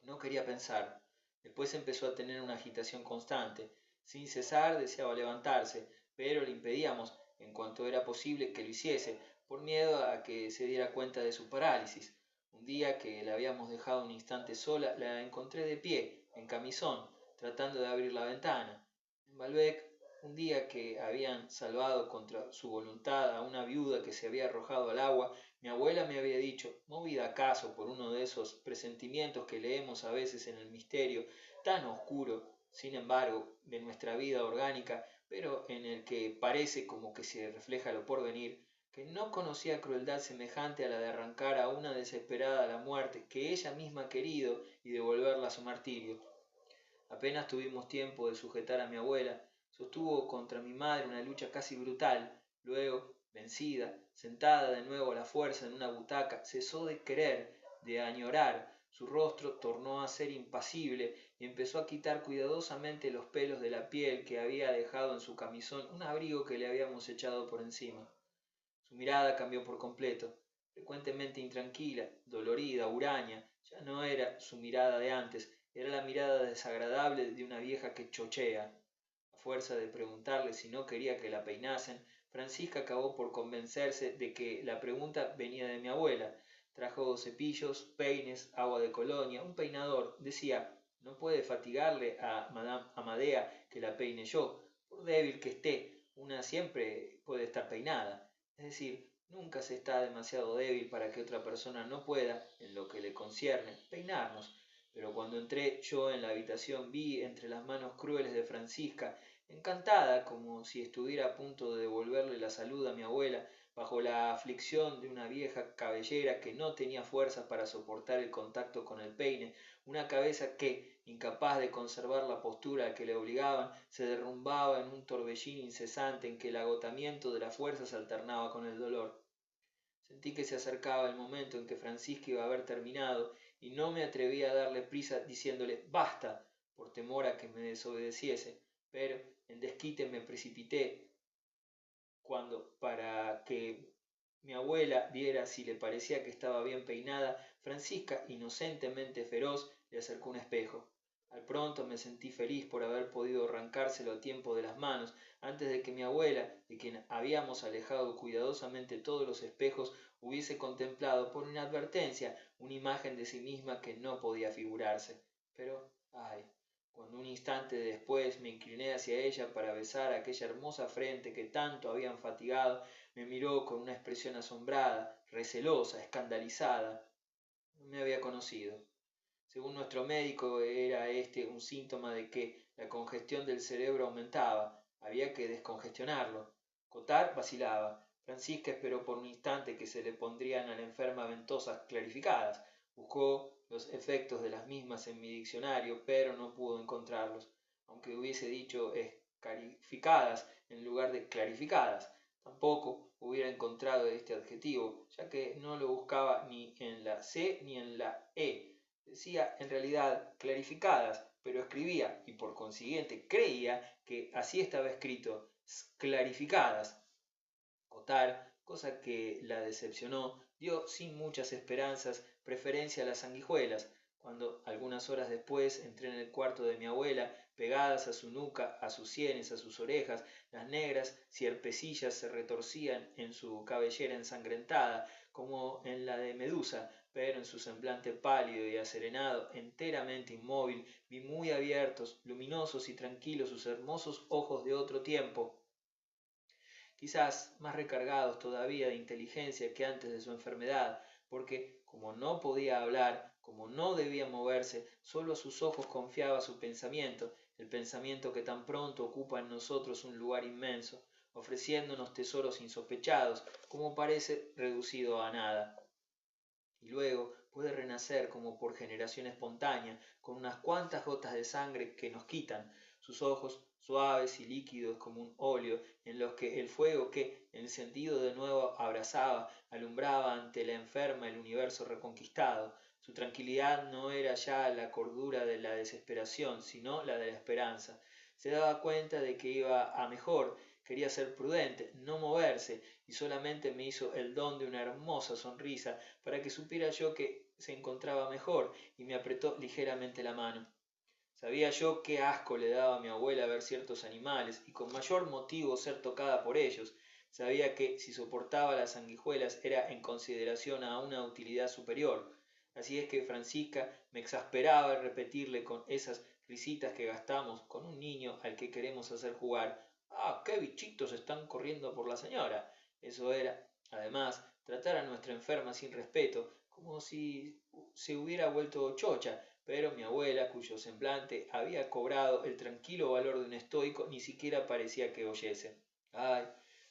No quería pensar. Después empezó a tener una agitación constante. Sin cesar deseaba levantarse, pero le impedíamos, en cuanto era posible, que lo hiciese, por miedo a que se diera cuenta de su parálisis. Un día que la habíamos dejado un instante sola, la encontré de pie, en camisón, tratando de abrir la ventana. En Balbec, un día que habían salvado contra su voluntad a una viuda que se había arrojado al agua, mi abuela me había dicho, movida acaso por uno de esos presentimientos que leemos a veces en el misterio, tan oscuro, sin embargo, de nuestra vida orgánica, pero en el que parece como que se refleja lo porvenir, que no conocía crueldad semejante a la de arrancar a una desesperada la muerte que ella misma ha querido y devolverla a su martirio. Apenas tuvimos tiempo de sujetar a mi abuela, sostuvo contra mi madre una lucha casi brutal, luego, vencida, sentada de nuevo a la fuerza en una butaca, cesó de querer, de añorar, su rostro tornó a ser impasible y empezó a quitar cuidadosamente los pelos de la piel que había dejado en su camisón un abrigo que le habíamos echado por encima. Su mirada cambió por completo, frecuentemente intranquila, dolorida, huraña, ya no era su mirada de antes, era la mirada desagradable de una vieja que chochea. A fuerza de preguntarle si no quería que la peinasen, Francisca acabó por convencerse de que la pregunta venía de mi abuela. Trajo cepillos, peines, agua de colonia, un peinador. Decía, no puede fatigarle a Madame Amadea que la peine yo. Por débil que esté, una siempre puede estar peinada. Es decir, nunca se está demasiado débil para que otra persona no pueda, en lo que le concierne, peinarnos. Pero cuando entré yo en la habitación vi entre las manos crueles de Francisca, encantada como si estuviera a punto de devolverle la salud a mi abuela, bajo la aflicción de una vieja cabellera que no tenía fuerzas para soportar el contacto con el peine, una cabeza que, incapaz de conservar la postura a que le obligaban, se derrumbaba en un torbellino incesante en que el agotamiento de las fuerzas alternaba con el dolor. Sentí que se acercaba el momento en que Francisca iba a haber terminado y no me atreví a darle prisa diciéndole basta, por temor a que me desobedeciese, pero en desquite me precipité cuando, para que mi abuela viera si le parecía que estaba bien peinada, Francisca, inocentemente feroz, le acercó un espejo. Al pronto me sentí feliz por haber podido arrancárselo a tiempo de las manos, antes de que mi abuela, de quien habíamos alejado cuidadosamente todos los espejos, hubiese contemplado por inadvertencia una imagen de sí misma que no podía figurarse. Pero, ay, cuando un instante después me incliné hacia ella para besar aquella hermosa frente que tanto habían fatigado, me miró con una expresión asombrada, recelosa, escandalizada. No me había conocido. Según nuestro médico, era este un síntoma de que la congestión del cerebro aumentaba. Había que descongestionarlo. Cottard vacilaba. Francisca esperó por un instante que se le pondrían a la enferma ventosas clarificadas. Buscó los efectos de las mismas en mi diccionario, pero no pudo encontrarlos, aunque hubiese dicho escarificadas en lugar de clarificadas. Tampoco hubiera encontrado este adjetivo, ya que no lo buscaba ni en la C ni en la E. Decía en realidad clarificadas, pero escribía, y por consiguiente creía que así estaba escrito, clarificadas. Cottard, cosa que la decepcionó, dio sin muchas esperanzas preferencia a las sanguijuelas. Cuando, algunas horas después, entré en el cuarto de mi abuela, pegadas a su nuca, a sus sienes, a sus orejas, las negras cierpecillas se retorcían en su cabellera ensangrentada, como en la de Medusa, pero en su semblante pálido y aserenado, enteramente inmóvil, vi muy abiertos, luminosos y tranquilos sus hermosos ojos de otro tiempo, quizás más recargados todavía de inteligencia que antes de su enfermedad, porque como no podía hablar, como no debía moverse, sólo a sus ojos confiaba su pensamiento, el pensamiento que tan pronto ocupa en nosotros un lugar inmenso, ofreciéndonos tesoros insospechados, como parece reducido a nada. Y luego puede renacer como por generación espontánea, con unas cuantas gotas de sangre que nos quitan, sus ojos suaves y líquidos como un óleo, en los que el fuego que, encendido de nuevo, abrasaba, alumbraba ante la enferma el universo reconquistado. Su tranquilidad no era ya la cordura de la desesperación, sino la de la esperanza. Se daba cuenta de que iba a mejor, quería ser prudente, no moverse, y solamente me hizo el don de una hermosa sonrisa para que supiera yo que se encontraba mejor, y me apretó ligeramente la mano. Sabía yo qué asco le daba a mi abuela ver ciertos animales, y con mayor motivo ser tocada por ellos. Sabía que si soportaba las sanguijuelas era en consideración a una utilidad superior. Así es que Francisca me exasperaba repetirle con esas risitas que gastamos con un niño al que queremos hacer jugar: «¡Ah, qué bichitos están corriendo por la señora!». Eso era, además, tratar a nuestra enferma sin respeto, como si se hubiera vuelto chocha, pero mi abuela, cuyo semblante había cobrado el tranquilo valor de un estoico, ni siquiera parecía que oyese. Ay,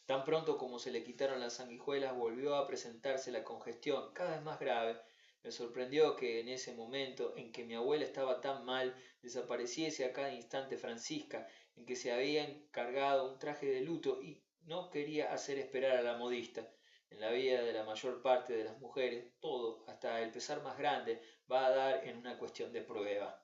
tan pronto como se le quitaron las sanguijuelas volvió a presentarse la congestión, cada vez más grave. Me sorprendió que en ese momento en que mi abuela estaba tan mal desapareciese a cada instante Francisca, en que se había encargado un traje de luto y no quería hacer esperar a la modista. En la vida de la mayor parte de las mujeres, todo, hasta el pesar más grande, va a dar en una cuestión de prueba.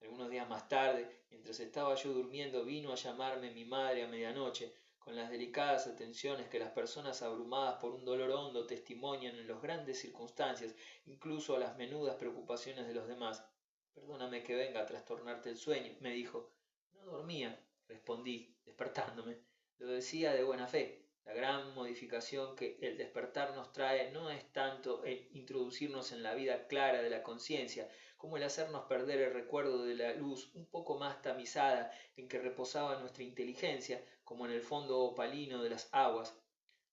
Algunos días más tarde, mientras estaba yo durmiendo, vino a llamarme mi madre a medianoche, con las delicadas atenciones que las personas abrumadas por un dolor hondo testimonian en las grandes circunstancias, incluso a las menudas preocupaciones de los demás. «Perdóname que venga a trastornarte el sueño», me dijo. «No dormía», respondí, despertándome. «Lo decía de buena fe. La gran modificación que el despertar nos trae no es tanto el introducirnos en la vida clara de la conciencia, como el hacernos perder el recuerdo de la luz un poco más tamizada en que reposaba nuestra inteligencia, como en el fondo opalino de las aguas.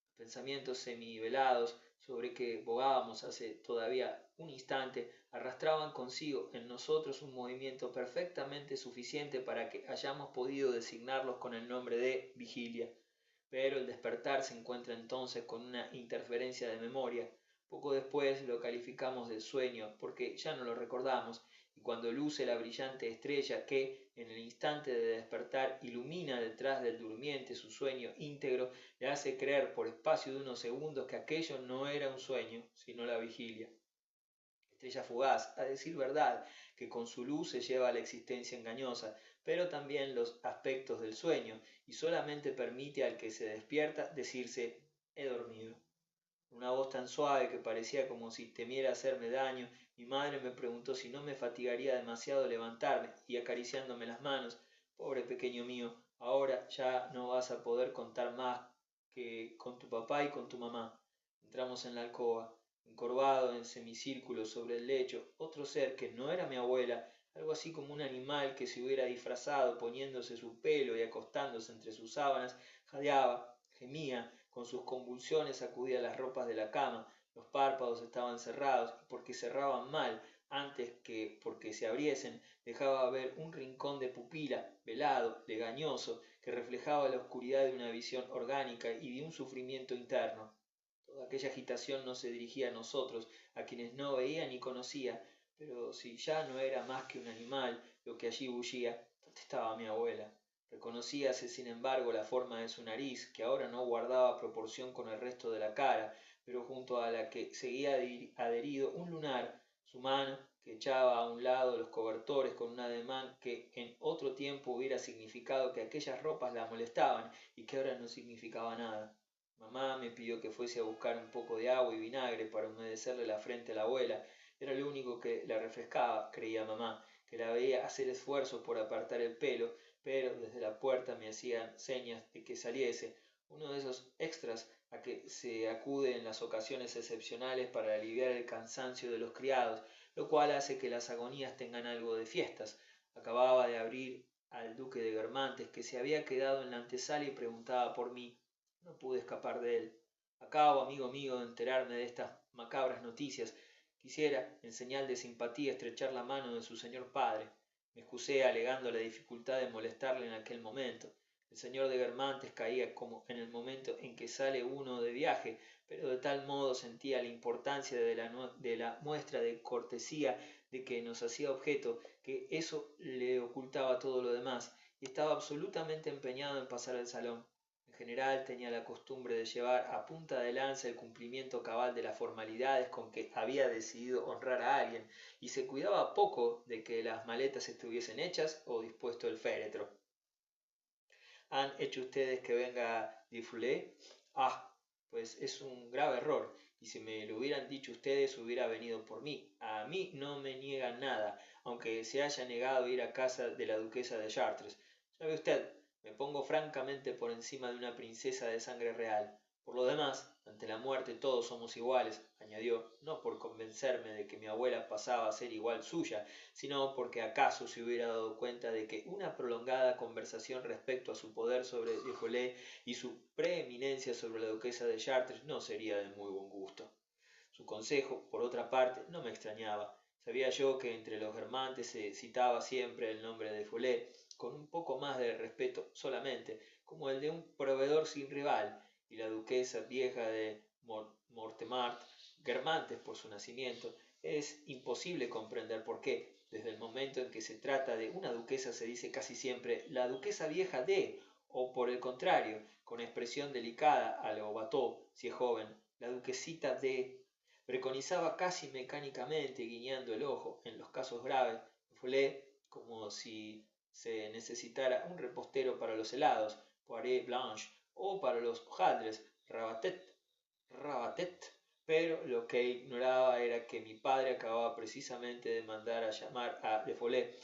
Los pensamientos semivelados sobre que bogábamos hace todavía un instante arrastraban consigo en nosotros un movimiento perfectamente suficiente para que hayamos podido designarlos con el nombre de vigilia. Pero el despertar se encuentra entonces con una interferencia de memoria. Poco después lo calificamos de sueño, porque ya no lo recordamos, y cuando luce la brillante estrella que, en el instante de despertar, ilumina detrás del durmiente su sueño íntegro, le hace creer por espacio de unos segundos que aquello no era un sueño, sino la vigilia. Estrella fugaz, a decir verdad, que con su luz se lleva a la existencia engañosa, pero también los aspectos del sueño, y solamente permite al que se despierta decirse: «he dormido». Una voz tan suave que parecía como si temiera hacerme daño, mi madre me preguntó si no me fatigaría demasiado levantarme, y acariciándome las manos: «Pobre pequeño mío, ahora ya no vas a poder contar más que con tu papá y con tu mamá». Entramos en la alcoba. Encorvado en semicírculo sobre el lecho, otro ser que no era mi abuela, algo así como un animal que se hubiera disfrazado poniéndose su pelo y acostándose entre sus sábanas, jadeaba, gemía, con sus convulsiones sacudía las ropas de la cama, los párpados estaban cerrados, y porque cerraban mal, antes que porque se abriesen, dejaba ver un rincón de pupila, velado, legañoso, que reflejaba la oscuridad de una visión orgánica y de un sufrimiento interno. Toda aquella agitación no se dirigía a nosotros, a quienes no veía ni conocía, pero si ya no era más que un animal lo que allí bullía, ¿dónde estaba mi abuela? Reconocíase, sin embargo, la forma de su nariz, que ahora no guardaba proporción con el resto de la cara, pero junto a la que seguía adherido un lunar, su mano, que echaba a un lado los cobertores con un ademán que en otro tiempo hubiera significado que aquellas ropas la molestaban y que ahora no significaba nada. Mamá me pidió que fuese a buscar un poco de agua y vinagre para humedecerle la frente a la abuela. Era lo único que la refrescaba, creía mamá, que la veía hacer esfuerzos por apartar el pelo, pero desde la puerta me hacían señas de que saliese. Uno de esos extras a que se acude en las ocasiones excepcionales para aliviar el cansancio de los criados, lo cual hace que las agonías tengan algo de fiestas. Acababa de abrir al duque de Guermantes, que se había quedado en la antesala y preguntaba por mí. No pude escapar de él. Acabo, amigo mío, de enterarme de estas macabras noticias. Quisiera, en señal de simpatía, estrechar la mano de su señor padre. Me excusé alegando la dificultad de molestarle en aquel momento. El señor de Guermantes caía como en el momento en que sale uno de viaje, pero de tal modo sentía la importancia de la muestra de cortesía de que nos hacía objeto, que eso le ocultaba todo lo demás, y estaba absolutamente empeñado en pasar al salón. En general tenía la costumbre de llevar a punta de lanza el cumplimiento cabal de las formalidades con que había decidido honrar a alguien, y se cuidaba poco de que las maletas estuviesen hechas o dispuesto el féretro. ¿Han hecho ustedes que venga Difflé? Ah, pues es un grave error, y si me lo hubieran dicho ustedes hubiera venido por mí. A mí no me niegan nada, aunque se haya negado a ir a casa de la duquesa de Chartres. ¿Sabe usted? Me pongo francamente por encima de una princesa de sangre real. Por lo demás, ante la muerte todos somos iguales, añadió, no por convencerme de que mi abuela pasaba a ser igual suya, sino porque acaso se hubiera dado cuenta de que una prolongada conversación respecto a su poder sobre Defolé y su preeminencia sobre la duquesa de Chartres no sería de muy buen gusto. Su consejo, por otra parte, no me extrañaba. Sabía yo que entre los Guermantes se citaba siempre el nombre de Follet, con un poco más de respeto solamente, como el de un proveedor sin rival, y la duquesa vieja de Mortemart, Guermantes por su nacimiento, es imposible comprender por qué, desde el momento en que se trata de una duquesa se dice casi siempre la duquesa vieja de, o por el contrario, con expresión delicada a lo Bateau, si es joven, la duquesita de. Preconizaba casi mecánicamente, guiñando el ojo, en los casos graves, Follet, como si se necesitara un repostero para los helados, poirée blanche, o para los hojaldres, rabatet, pero lo que ignoraba era que mi padre acababa precisamente de mandar a llamar a Le Follet.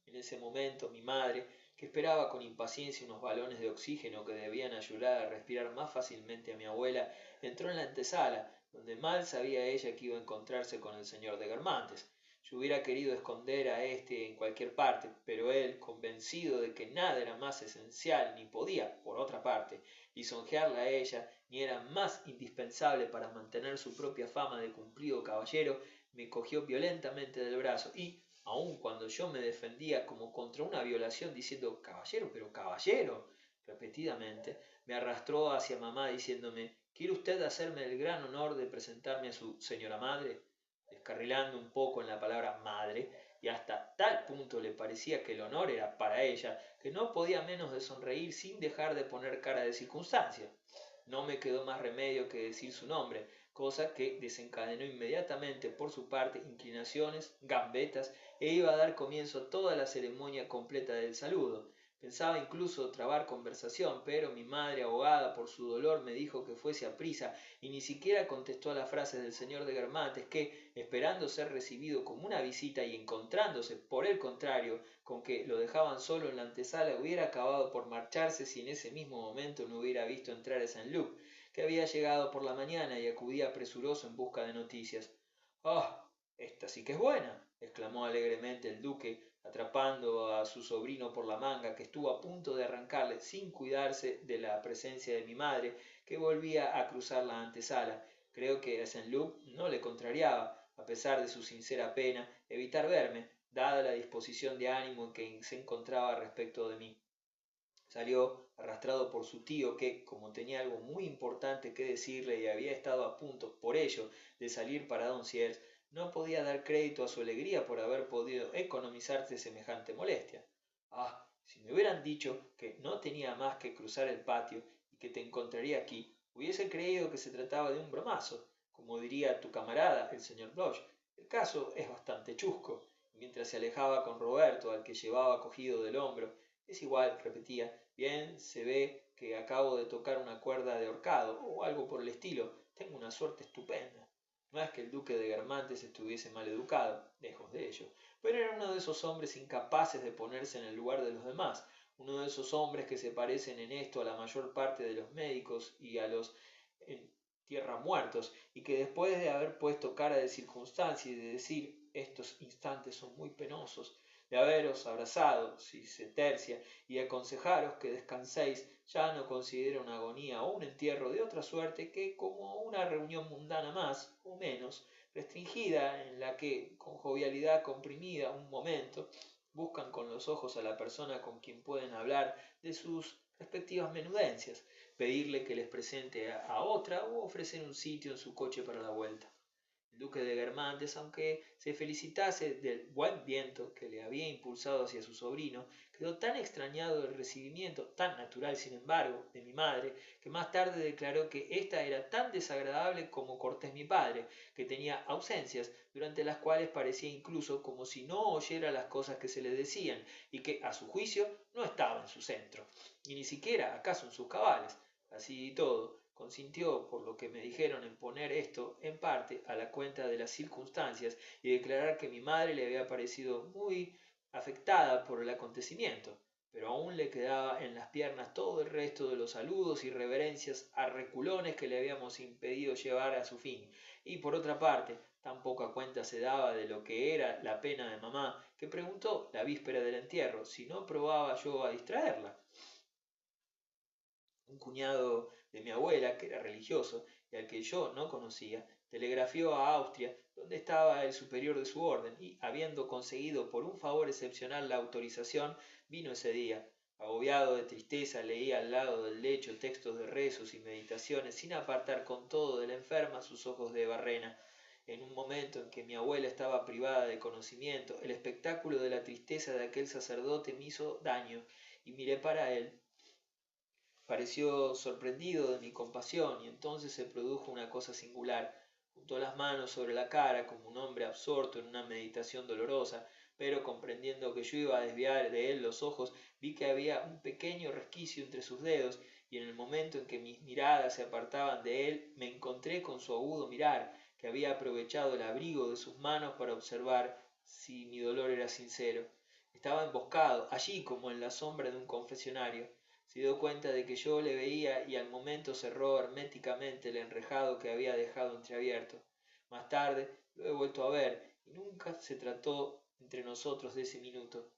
En ese momento mi madre, que esperaba con impaciencia unos balones de oxígeno que debían ayudar a respirar más fácilmente a mi abuela, entró en la antesala, donde mal sabía ella que iba a encontrarse con el señor de Guermantes. Yo hubiera querido esconder a éste en cualquier parte, pero él, convencido de que nada era más esencial, ni podía, por otra parte, lisonjearla a ella, ni era más indispensable para mantener su propia fama de cumplido caballero, me cogió violentamente del brazo y, aun cuando yo me defendía como contra una violación diciendo caballero, pero caballero, repetidamente, me arrastró hacia mamá diciéndome ¿quiere usted hacerme el gran honor de presentarme a su señora madre? Descarrilando un poco en la palabra madre, y hasta tal punto le parecía que el honor era para ella, que no podía menos de sonreír sin dejar de poner cara de circunstancia. No me quedó más remedio que decir su nombre, cosa que desencadenó inmediatamente por su parte inclinaciones, gambetas, e iba a dar comienzo a toda la ceremonia completa del saludo. Pensaba incluso trabar conversación, pero mi madre, ahogada por su dolor, me dijo que fuese a prisa y ni siquiera contestó a las frases del señor de Guermantes, que, esperando ser recibido como una visita y encontrándose, por el contrario, con que lo dejaban solo en la antesala, hubiera acabado por marcharse si en ese mismo momento no hubiera visto entrar a Saint-Luc, que había llegado por la mañana y acudía presuroso en busca de noticias. ¡Ah! Esta sí que es buena, exclamó alegremente el duque, atrapando a su sobrino por la manga, que estuvo a punto de arrancarle sin cuidarse de la presencia de mi madre, que volvía a cruzar la antesala. Creo que a Saint-Luc no le contrariaba, a pesar de su sincera pena, evitar verme, dada la disposición de ánimo en que se encontraba respecto de mí. Salió arrastrado por su tío que, como tenía algo muy importante que decirle y había estado a punto, por ello, de salir para Donciers, no podía dar crédito a su alegría por haber podido economizarse semejante molestia. Ah, si me hubieran dicho que no tenía más que cruzar el patio y que te encontraría aquí, hubiese creído que se trataba de un bromazo, como diría tu camarada, el señor Bloch. El caso es bastante chusco. Y mientras se alejaba con Roberto, al que llevaba cogido del hombro, es igual, repetía, bien se ve que acabo de tocar una cuerda de ahorcado o algo por el estilo. Tengo una suerte estupenda. No es que el duque de Guermantes estuviese mal educado, lejos de ello, pero era uno de esos hombres incapaces de ponerse en el lugar de los demás, uno de esos hombres que se parecen en esto a la mayor parte de los médicos y a los tierra muertos, y que después de haber puesto cara de circunstancia y de decir estos instantes son muy penosos, de haberos abrazado, si se tercia, y de aconsejaros que descanséis, ya no considero una agonía o un entierro de otra suerte que como una reunión mundana más o menos, restringida, en la que, con jovialidad comprimida un momento, buscan con los ojos a la persona con quien pueden hablar de sus respectivas menudencias, pedirle que les presente a otra o ofrecer un sitio en su coche para la vuelta. El duque de Guermantes, aunque se felicitase del buen viento que le había impulsado hacia su sobrino, quedó tan extrañado del recibimiento, tan natural sin embargo, de mi madre, que más tarde declaró que ésta era tan desagradable como cortés mi padre, que tenía ausencias, durante las cuales parecía incluso como si no oyera las cosas que se le decían, y que, a su juicio, no estaba en su centro, y ni siquiera acaso en sus cabales. Así y todo, consintió, por lo que me dijeron, en poner esto en parte a la cuenta de las circunstancias y declarar que mi madre le había parecido muy afectada por el acontecimiento, pero aún le quedaba en las piernas todo el resto de los saludos y reverencias a reculones que le habíamos impedido llevar a su fin, y por otra parte tan poca cuenta se daba de lo que era la pena de mamá, que preguntó la víspera del entierro si no probaba yo a distraerla. Un cuñado de mi abuela, que era religioso y al que yo no conocía, telegrafió a Austria, donde estaba el superior de su orden, y, habiendo conseguido por un favor excepcional la autorización, vino ese día. Agobiado de tristeza, leía al lado del lecho textos de rezos y meditaciones, sin apartar con todo de la enferma sus ojos de barrena. En un momento en que mi abuela estaba privada de conocimiento, el espectáculo de la tristeza de aquel sacerdote me hizo daño, y miré para él. Pareció sorprendido de mi compasión, y entonces se produjo una cosa singular. Juntó las manos sobre la cara como un hombre absorto en una meditación dolorosa, pero comprendiendo que yo iba a desviar de él los ojos, vi que había un pequeño resquicio entre sus dedos, y en el momento en que mis miradas se apartaban de él, me encontré con su agudo mirar, que había aprovechado el abrigo de sus manos para observar si mi dolor era sincero. Estaba emboscado, allí como en la sombra de un confesionario. Se dio cuenta de que yo le veía y al momento cerró herméticamente el enrejado que había dejado entreabierto. Más tarde lo he vuelto a ver y nunca se trató entre nosotros de ese minuto.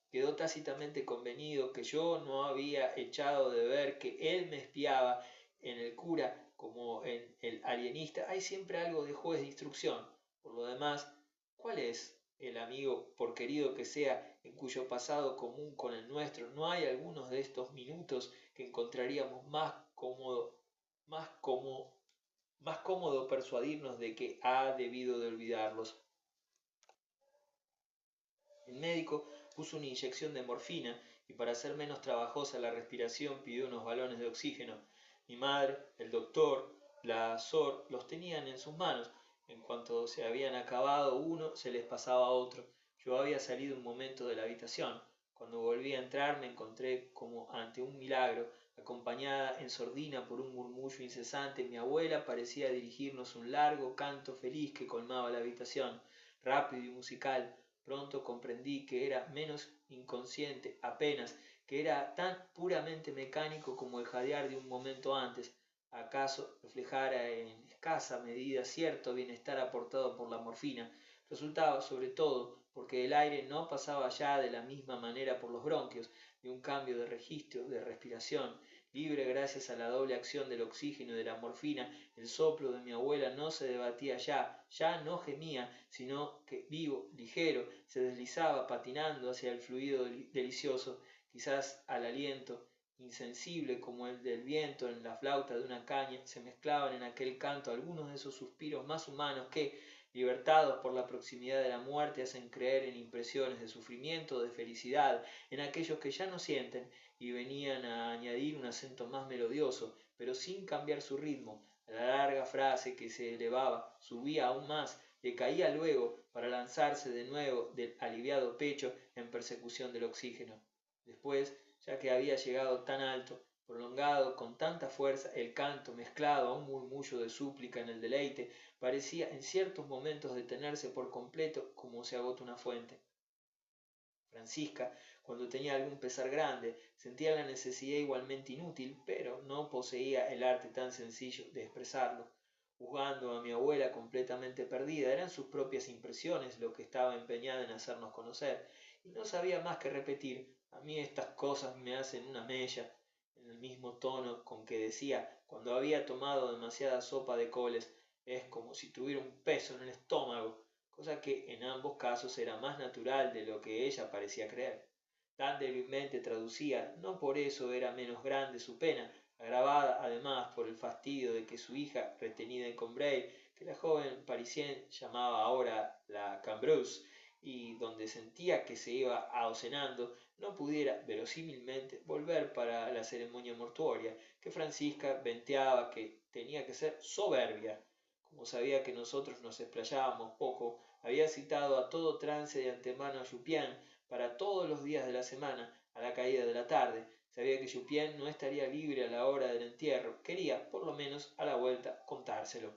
Quedó tácitamente convenido que yo no había echado de ver que él me espiaba. En el cura como en el alienista hay siempre algo de juez de instrucción. Por lo demás, ¿cuál es el amigo, por querido que sea, en cuyo pasado común con el nuestro no hay algunos de estos minutos que encontraríamos más cómodo persuadirnos de que ha debido de olvidarlos? El médico puso una inyección de morfina y, para hacer menos trabajosa la respiración, pidió unos balones de oxígeno. Mi madre, el doctor, la Sor los tenían en sus manos. En cuanto se habían acabado uno, se les pasaba otro. Yo había salido un momento de la habitación. Cuando volví a entrar me encontré como ante un milagro. Acompañada en sordina por un murmullo incesante, mi abuela parecía dirigirnos un largo canto feliz que colmaba la habitación, rápido y musical. Pronto comprendí que era menos inconsciente apenas, que era tan puramente mecánico como el jadear de un momento antes. Acaso reflejara en escasa medida cierto bienestar aportado por la morfina. Resultaba sobre todo porque el aire no pasaba ya de la misma manera por los bronquios, de un cambio de registro, de respiración, libre gracias a la doble acción del oxígeno y de la morfina. El soplo de mi abuela no se debatía ya no gemía, sino que, vivo, ligero, se deslizaba patinando hacia el fluido delicioso, quizás al aliento insensible como el del viento en la flauta de una caña. Se mezclaban en aquel canto algunos de esos suspiros más humanos que, libertados por la proximidad de la muerte, hacen creer en impresiones de sufrimiento o de felicidad en aquellos que ya no sienten, y venían a añadir un acento más melodioso, pero sin cambiar su ritmo, a la larga frase que se elevaba, subía aún más, decaía luego para lanzarse de nuevo del aliviado pecho en persecución del oxígeno. Después, ya que había llegado tan alto, prolongado con tanta fuerza, el canto, mezclado a un murmullo de súplica en el deleite, parecía en ciertos momentos detenerse por completo como se agota una fuente. Francisca, cuando tenía algún pesar grande, sentía la necesidad igualmente inútil, pero no poseía el arte tan sencillo de expresarlo. Juzgando a mi abuela completamente perdida, eran sus propias impresiones lo que estaba empeñada en hacernos conocer, y no sabía más que repetir: a mí estas cosas me hacen una mella, en el mismo tono con que decía, cuando había tomado demasiada sopa de coles: es como si tuviera un peso en el estómago, cosa que en ambos casos era más natural de lo que ella parecía creer. Tan débilmente traducía, no por eso era menos grande su pena, agravada además por el fastidio de que su hija, retenida en Combray, que la joven parisienne llamaba ahora la Cambreuse, y donde sentía que se iba adocenando, no pudiera verosímilmente volver para la ceremonia mortuoria, que Francisca venteaba que tenía que ser soberbia. Como sabía que nosotros nos explayábamos poco, había citado a todo trance de antemano a Jupián para todos los días de la semana, a la caída de la tarde. Sabía que Jupián no estaría libre a la hora del entierro. Quería, por lo menos, a la vuelta contárselo.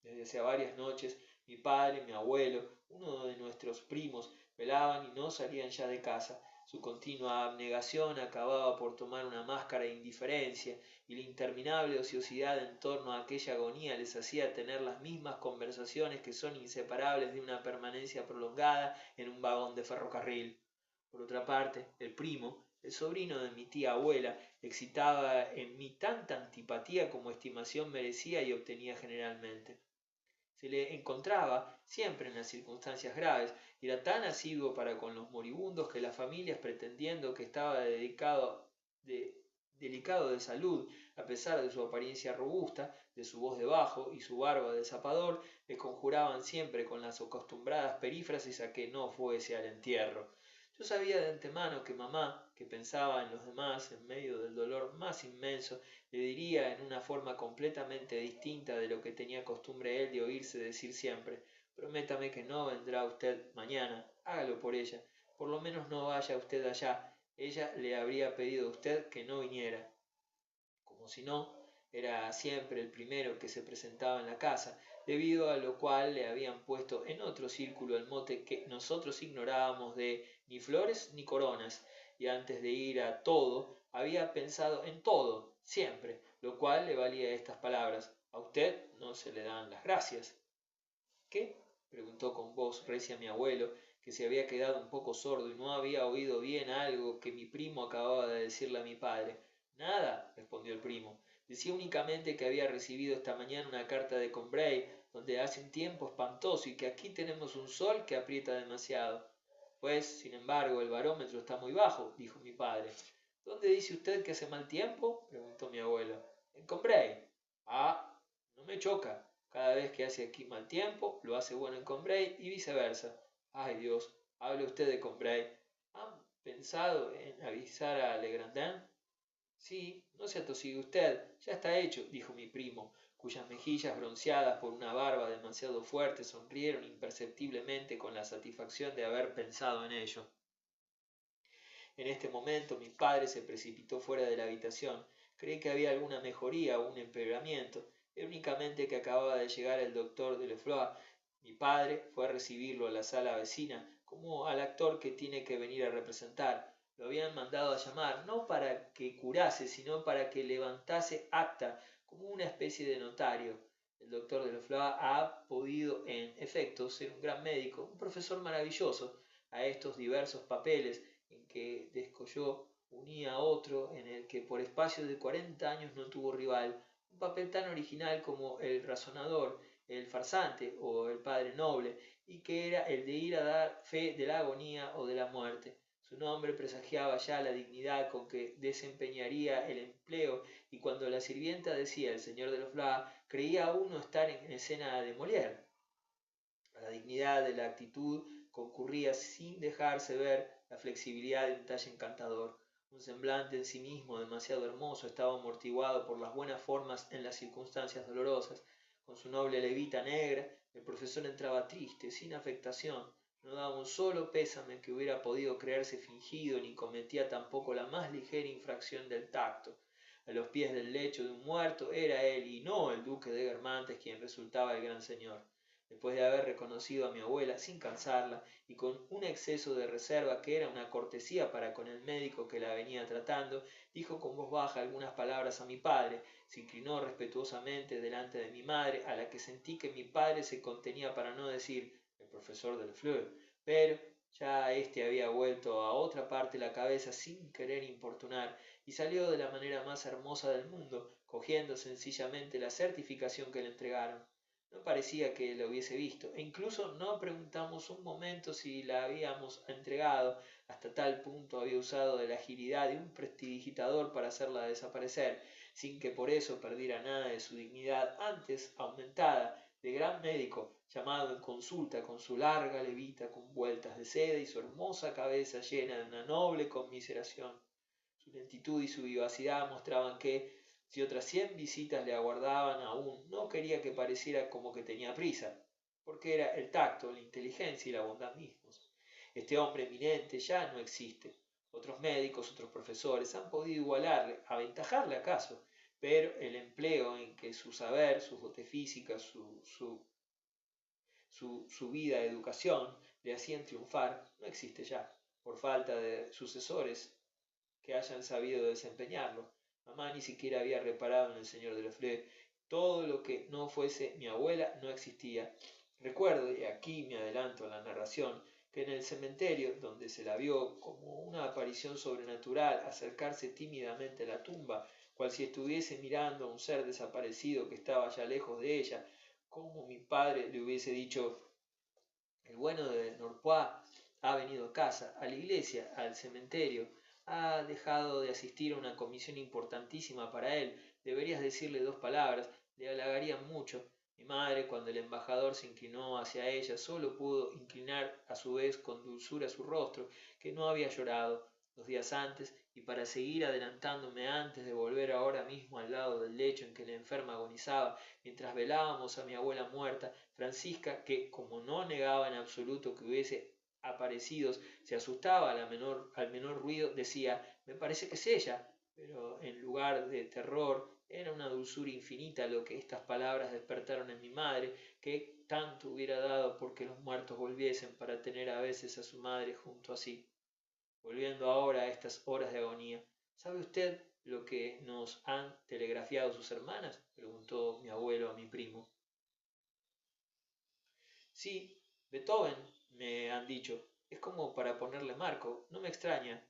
Desde hacía varias noches, mi padre, mi abuelo, uno de nuestros primos, velaban y no salían ya de casa. Su continua abnegación acababa por tomar una máscara de indiferencia, y la interminable ociosidad en torno a aquella agonía les hacía tener las mismas conversaciones que son inseparables de una permanencia prolongada en un vagón de ferrocarril. Por otra parte, el primo, el sobrino de mi tía abuela, excitaba en mí tanta antipatía como estimación merecía y obtenía generalmente. Se le encontraba siempre en las circunstancias graves, y era tan asiduo para con los moribundos que las familias, pretendiendo que estaba delicado de salud, a pesar de su apariencia robusta, de su voz de bajo y su barba de zapador, le conjuraban siempre con las acostumbradas perífrasis a que no fuese al entierro. Yo sabía de antemano que mamá, que pensaba en los demás en medio del dolor más inmenso, le diría en una forma completamente distinta de lo que tenía costumbre él de oírse decir siempre: prométame que no vendrá usted mañana, hágalo por ella, por lo menos no vaya usted allá, ella le habría pedido a usted que no viniera. Como si no, era siempre el primero que se presentaba en la casa, debido a lo cual le habían puesto en otro círculo el mote que nosotros ignorábamos de ni flores ni coronas, y antes de ir a todo había pensado en todo siempre, lo cual le valía estas palabras: a usted no se le dan las gracias. ¿Qué? Preguntó con voz recia mi abuelo, que se había quedado un poco sordo y no había oído bien algo que mi primo acababa de decirle a mi padre. Nada, respondió el primo. Decía únicamente que había recibido esta mañana una carta de Combray, donde hace un tiempo espantoso, y que aquí tenemos un sol que aprieta demasiado. Pues, sin embargo, el barómetro está muy bajo, dijo mi padre. ¿Dónde dice usted que hace mal tiempo? Preguntó mi abuelo. En Combray. Ah, no me choca. Cada vez que hace aquí mal tiempo, lo hace bueno en Combray y viceversa. Ay Dios, hable usted de Combray. ¿Han pensado en avisar a Legrandin? Sí, no se atosigue usted, ya está hecho, dijo mi primo, cuyas mejillas bronceadas por una barba demasiado fuerte sonrieron imperceptiblemente con la satisfacción de haber pensado en ello. En este momento mi padre se precipitó fuera de la habitación. Creí que había alguna mejoría o un empeoramiento. Era únicamente que acababa de llegar el doctor de Leflois. Mi padre fue a recibirlo a la sala vecina, como al actor que tiene que venir a representar. Lo habían mandado a llamar, no para que curase, sino para que levantase acta, como una especie de notario. El doctor de Leflois ha podido, en efecto, ser un gran médico, un profesor maravilloso. A estos diversos papeles en que descolló unía otro en el que por espacio de 40 años no tuvo rival, un papel tan original como el razonador, el farsante o el padre noble, y que era el de ir a dar fe de la agonía o de la muerte. Su nombre presagiaba ya la dignidad con que desempeñaría el empleo, y cuando la sirvienta decía el señor de Lofla, creía uno estar en escena de Molière. A la dignidad de la actitud concurría, sin dejarse ver, la flexibilidad de un talle encantador. Un semblante en sí mismo demasiado hermoso estaba amortiguado por las buenas formas en las circunstancias dolorosas. Con su noble levita negra, el profesor entraba triste, sin afectación. No daba un solo pésame que hubiera podido creerse fingido, ni cometía tampoco la más ligera infracción del tacto. A los pies del lecho de un muerto era él, y no el duque de Guermantes, quien resultaba el gran señor. Después de haber reconocido a mi abuela sin cansarla y con un exceso de reserva que era una cortesía para con el médico que la venía tratando, dijo con voz baja algunas palabras a mi padre, se inclinó respetuosamente delante de mi madre, a la que sentí que mi padre se contenía para no decir el profesor Delfleur, pero ya éste había vuelto a otra parte la cabeza sin querer importunar y salió de la manera más hermosa del mundo, cogiendo sencillamente la certificación que le entregaron. No parecía que la hubiese visto, e incluso no preguntamos un momento si la habíamos entregado, hasta tal punto había usado de la agilidad de un prestidigitador para hacerla desaparecer, sin que por eso perdiera nada de su dignidad, antes aumentada, de gran médico, llamado en consulta con su larga levita con vueltas de seda y su hermosa cabeza llena de una noble conmiseración. Su lentitud y su vivacidad mostraban que, si otras 100 visitas le aguardaban aún, no quería que pareciera como que tenía prisa, porque era el tacto, la inteligencia y la bondad mismos. Este hombre eminente ya no existe. Otros médicos, otros profesores han podido igualarle, aventajarle acaso, pero el empleo en que su saber, sus dotes físicas, su vida, educación, le hacían triunfar, no existe ya, por falta de sucesores que hayan sabido desempeñarlo. Mamá ni siquiera había reparado en el señor de Lefleur. Todo lo que no fuese mi abuela no existía. Recuerdo, y aquí me adelanto a la narración, que en el cementerio, donde se la vio como una aparición sobrenatural acercarse tímidamente a la tumba, cual si estuviese mirando a un ser desaparecido que estaba ya lejos de ella, como mi padre le hubiese dicho: el bueno de Norpois ha venido a casa, a la iglesia, al cementerio, ha dejado de asistir a una comisión importantísima para él, deberías decirle 2 palabras, le halagarían mucho. Mi madre, cuando el embajador se inclinó hacia ella, solo pudo inclinar a su vez con dulzura su rostro, que no había llorado 2 días antes, y para seguir adelantándome antes de volver ahora mismo al lado del lecho en que la enferma agonizaba, mientras velábamos a mi abuela muerta, Francisca, que como no negaba en absoluto que hubiese aparecidos, se asustaba al menor ruido, decía: me parece que es ella, pero en lugar de terror era una dulzura infinita lo que estas palabras despertaron en mi madre, que tanto hubiera dado porque los muertos volviesen para tener a veces a su madre junto a sí. Volviendo ahora a estas horas de agonía, ¿sabe usted lo que nos han telegrafiado sus hermanas?, preguntó mi abuelo a mi primo. Sí, Beethoven, me han dicho. Es como para ponerle marco. No me extraña.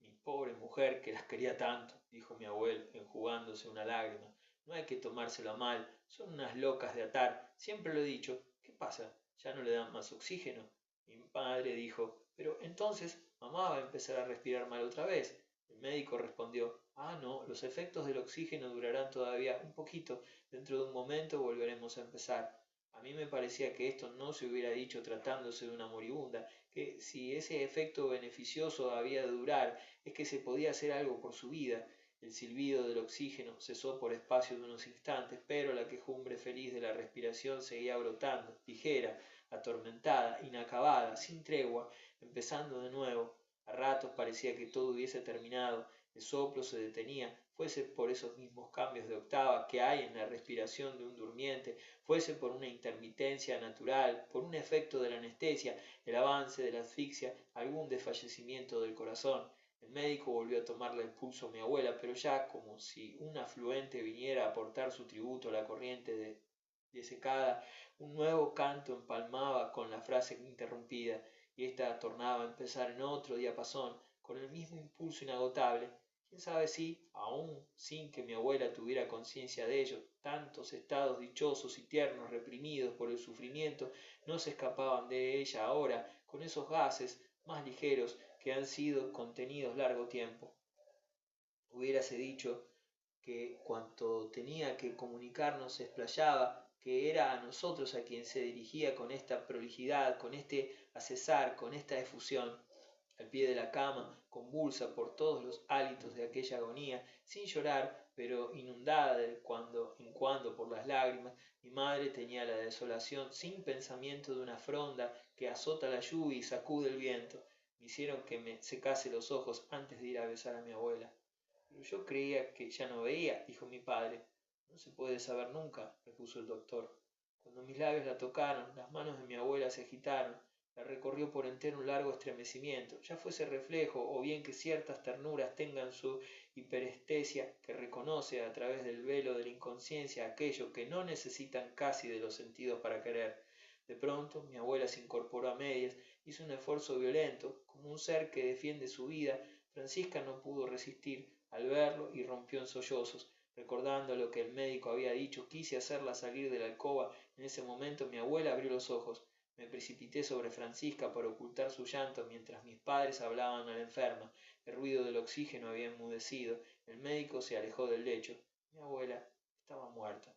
Mi pobre mujer, que las quería tanto, dijo mi abuelo, enjugándose una lágrima. No hay que tomárselo a mal. Son unas locas de atar. Siempre lo he dicho. ¿Qué pasa? ¿Ya no le dan más oxígeno? Mi padre dijo: pero entonces mamá va a empezar a respirar mal otra vez. El médico respondió: ah, no, los efectos del oxígeno durarán todavía un poquito. Dentro de un momento volveremos a empezar. A mí me parecía que esto no se hubiera dicho tratándose de una moribunda, que si ese efecto beneficioso había de durar, es que se podía hacer algo por su vida. El silbido del oxígeno cesó por espacio de unos instantes, pero la quejumbre feliz de la respiración seguía brotando, ligera, atormentada, inacabada, sin tregua, empezando de nuevo. A ratos parecía que todo hubiese terminado, el soplo se detenía, fuese por esos mismos cambios de octava que hay en la respiración de un durmiente, fuese por una intermitencia natural, por un efecto de la anestesia, el avance de la asfixia, algún desfallecimiento del corazón. El médico volvió a tomarle el pulso a mi abuela, pero ya como si un afluente viniera a aportar su tributo a la corriente desecada, un nuevo canto empalmaba con la frase interrumpida, y ésta tornaba a empezar en otro diapasón, con el mismo impulso inagotable. Quién sabe si, aun sin que mi abuela tuviera conciencia de ello, tantos estados dichosos y tiernos reprimidos por el sufrimiento no se escapaban de ella ahora con esos gases más ligeros que han sido contenidos largo tiempo. Hubiérase dicho que cuanto tenía que comunicarnos se explayaba, que era a nosotros a quien se dirigía con esta prolijidad, con este acesar, con esta efusión. Al pie de la cama, convulsa por todos los hálitos de aquella agonía, sin llorar, pero inundada de cuando en cuando por las lágrimas, mi madre tenía la desolación sin pensamiento de una fronda que azota la lluvia y sacude el viento. Me hicieron que me secase los ojos antes de ir a besar a mi abuela. Pero yo creía que ya no veía, dijo mi padre. No se puede saber nunca, repuso el doctor. Cuando mis labios la tocaron, las manos de mi abuela se agitaron, la recorrió por entero un largo estremecimiento, ya fuese reflejo o bien que ciertas ternuras tengan su hiperestesia que reconoce a través del velo de la inconsciencia aquello que no necesitan casi de los sentidos para querer. De pronto mi abuela se incorporó a medias, hizo un esfuerzo violento, como un ser que defiende su vida. Francisca no pudo resistir al verlo y rompió en sollozos. Recordando lo que el médico había dicho, quise hacerla salir de la alcoba. En ese momento mi abuela abrió los ojos. Me precipité sobre Francisca para ocultar su llanto mientras mis padres hablaban a la enferma. El ruido del oxígeno había enmudecido. El médico se alejó del lecho. Mi abuela estaba muerta.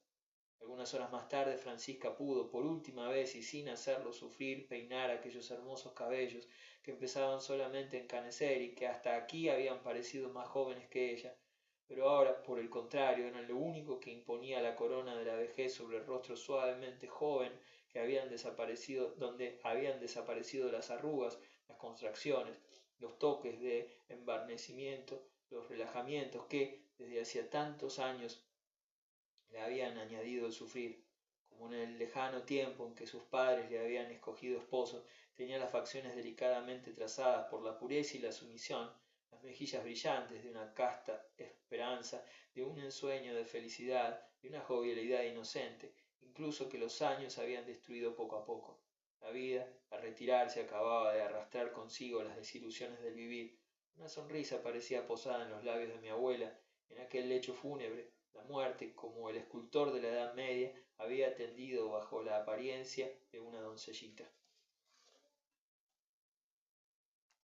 Algunas horas más tarde Francisca pudo, por última vez y sin hacerlo sufrir, peinar aquellos hermosos cabellos que empezaban solamente a encanecer y que hasta aquí habían parecido más jóvenes que ella, pero ahora, por el contrario, eran lo único que imponía la corona de la vejez sobre el rostro suavemente joven donde habían desaparecido las arrugas, las contracciones, los toques de embarnecimiento, los relajamientos que, desde hacía tantos años, le habían añadido el sufrir. Como en el lejano tiempo en que sus padres le habían escogido esposo, tenía las facciones delicadamente trazadas por la pureza y la sumisión, las mejillas brillantes de una casta esperanza, de un ensueño de felicidad, de una jovialidad inocente, incluso que los años habían destruido poco a poco. La vida, al retirarse, acababa de arrastrar consigo las desilusiones del vivir. Una sonrisa parecía posada en los labios de mi abuela, en aquel lecho fúnebre. La muerte, como el escultor de la Edad Media, había tendido bajo la apariencia de una doncellita.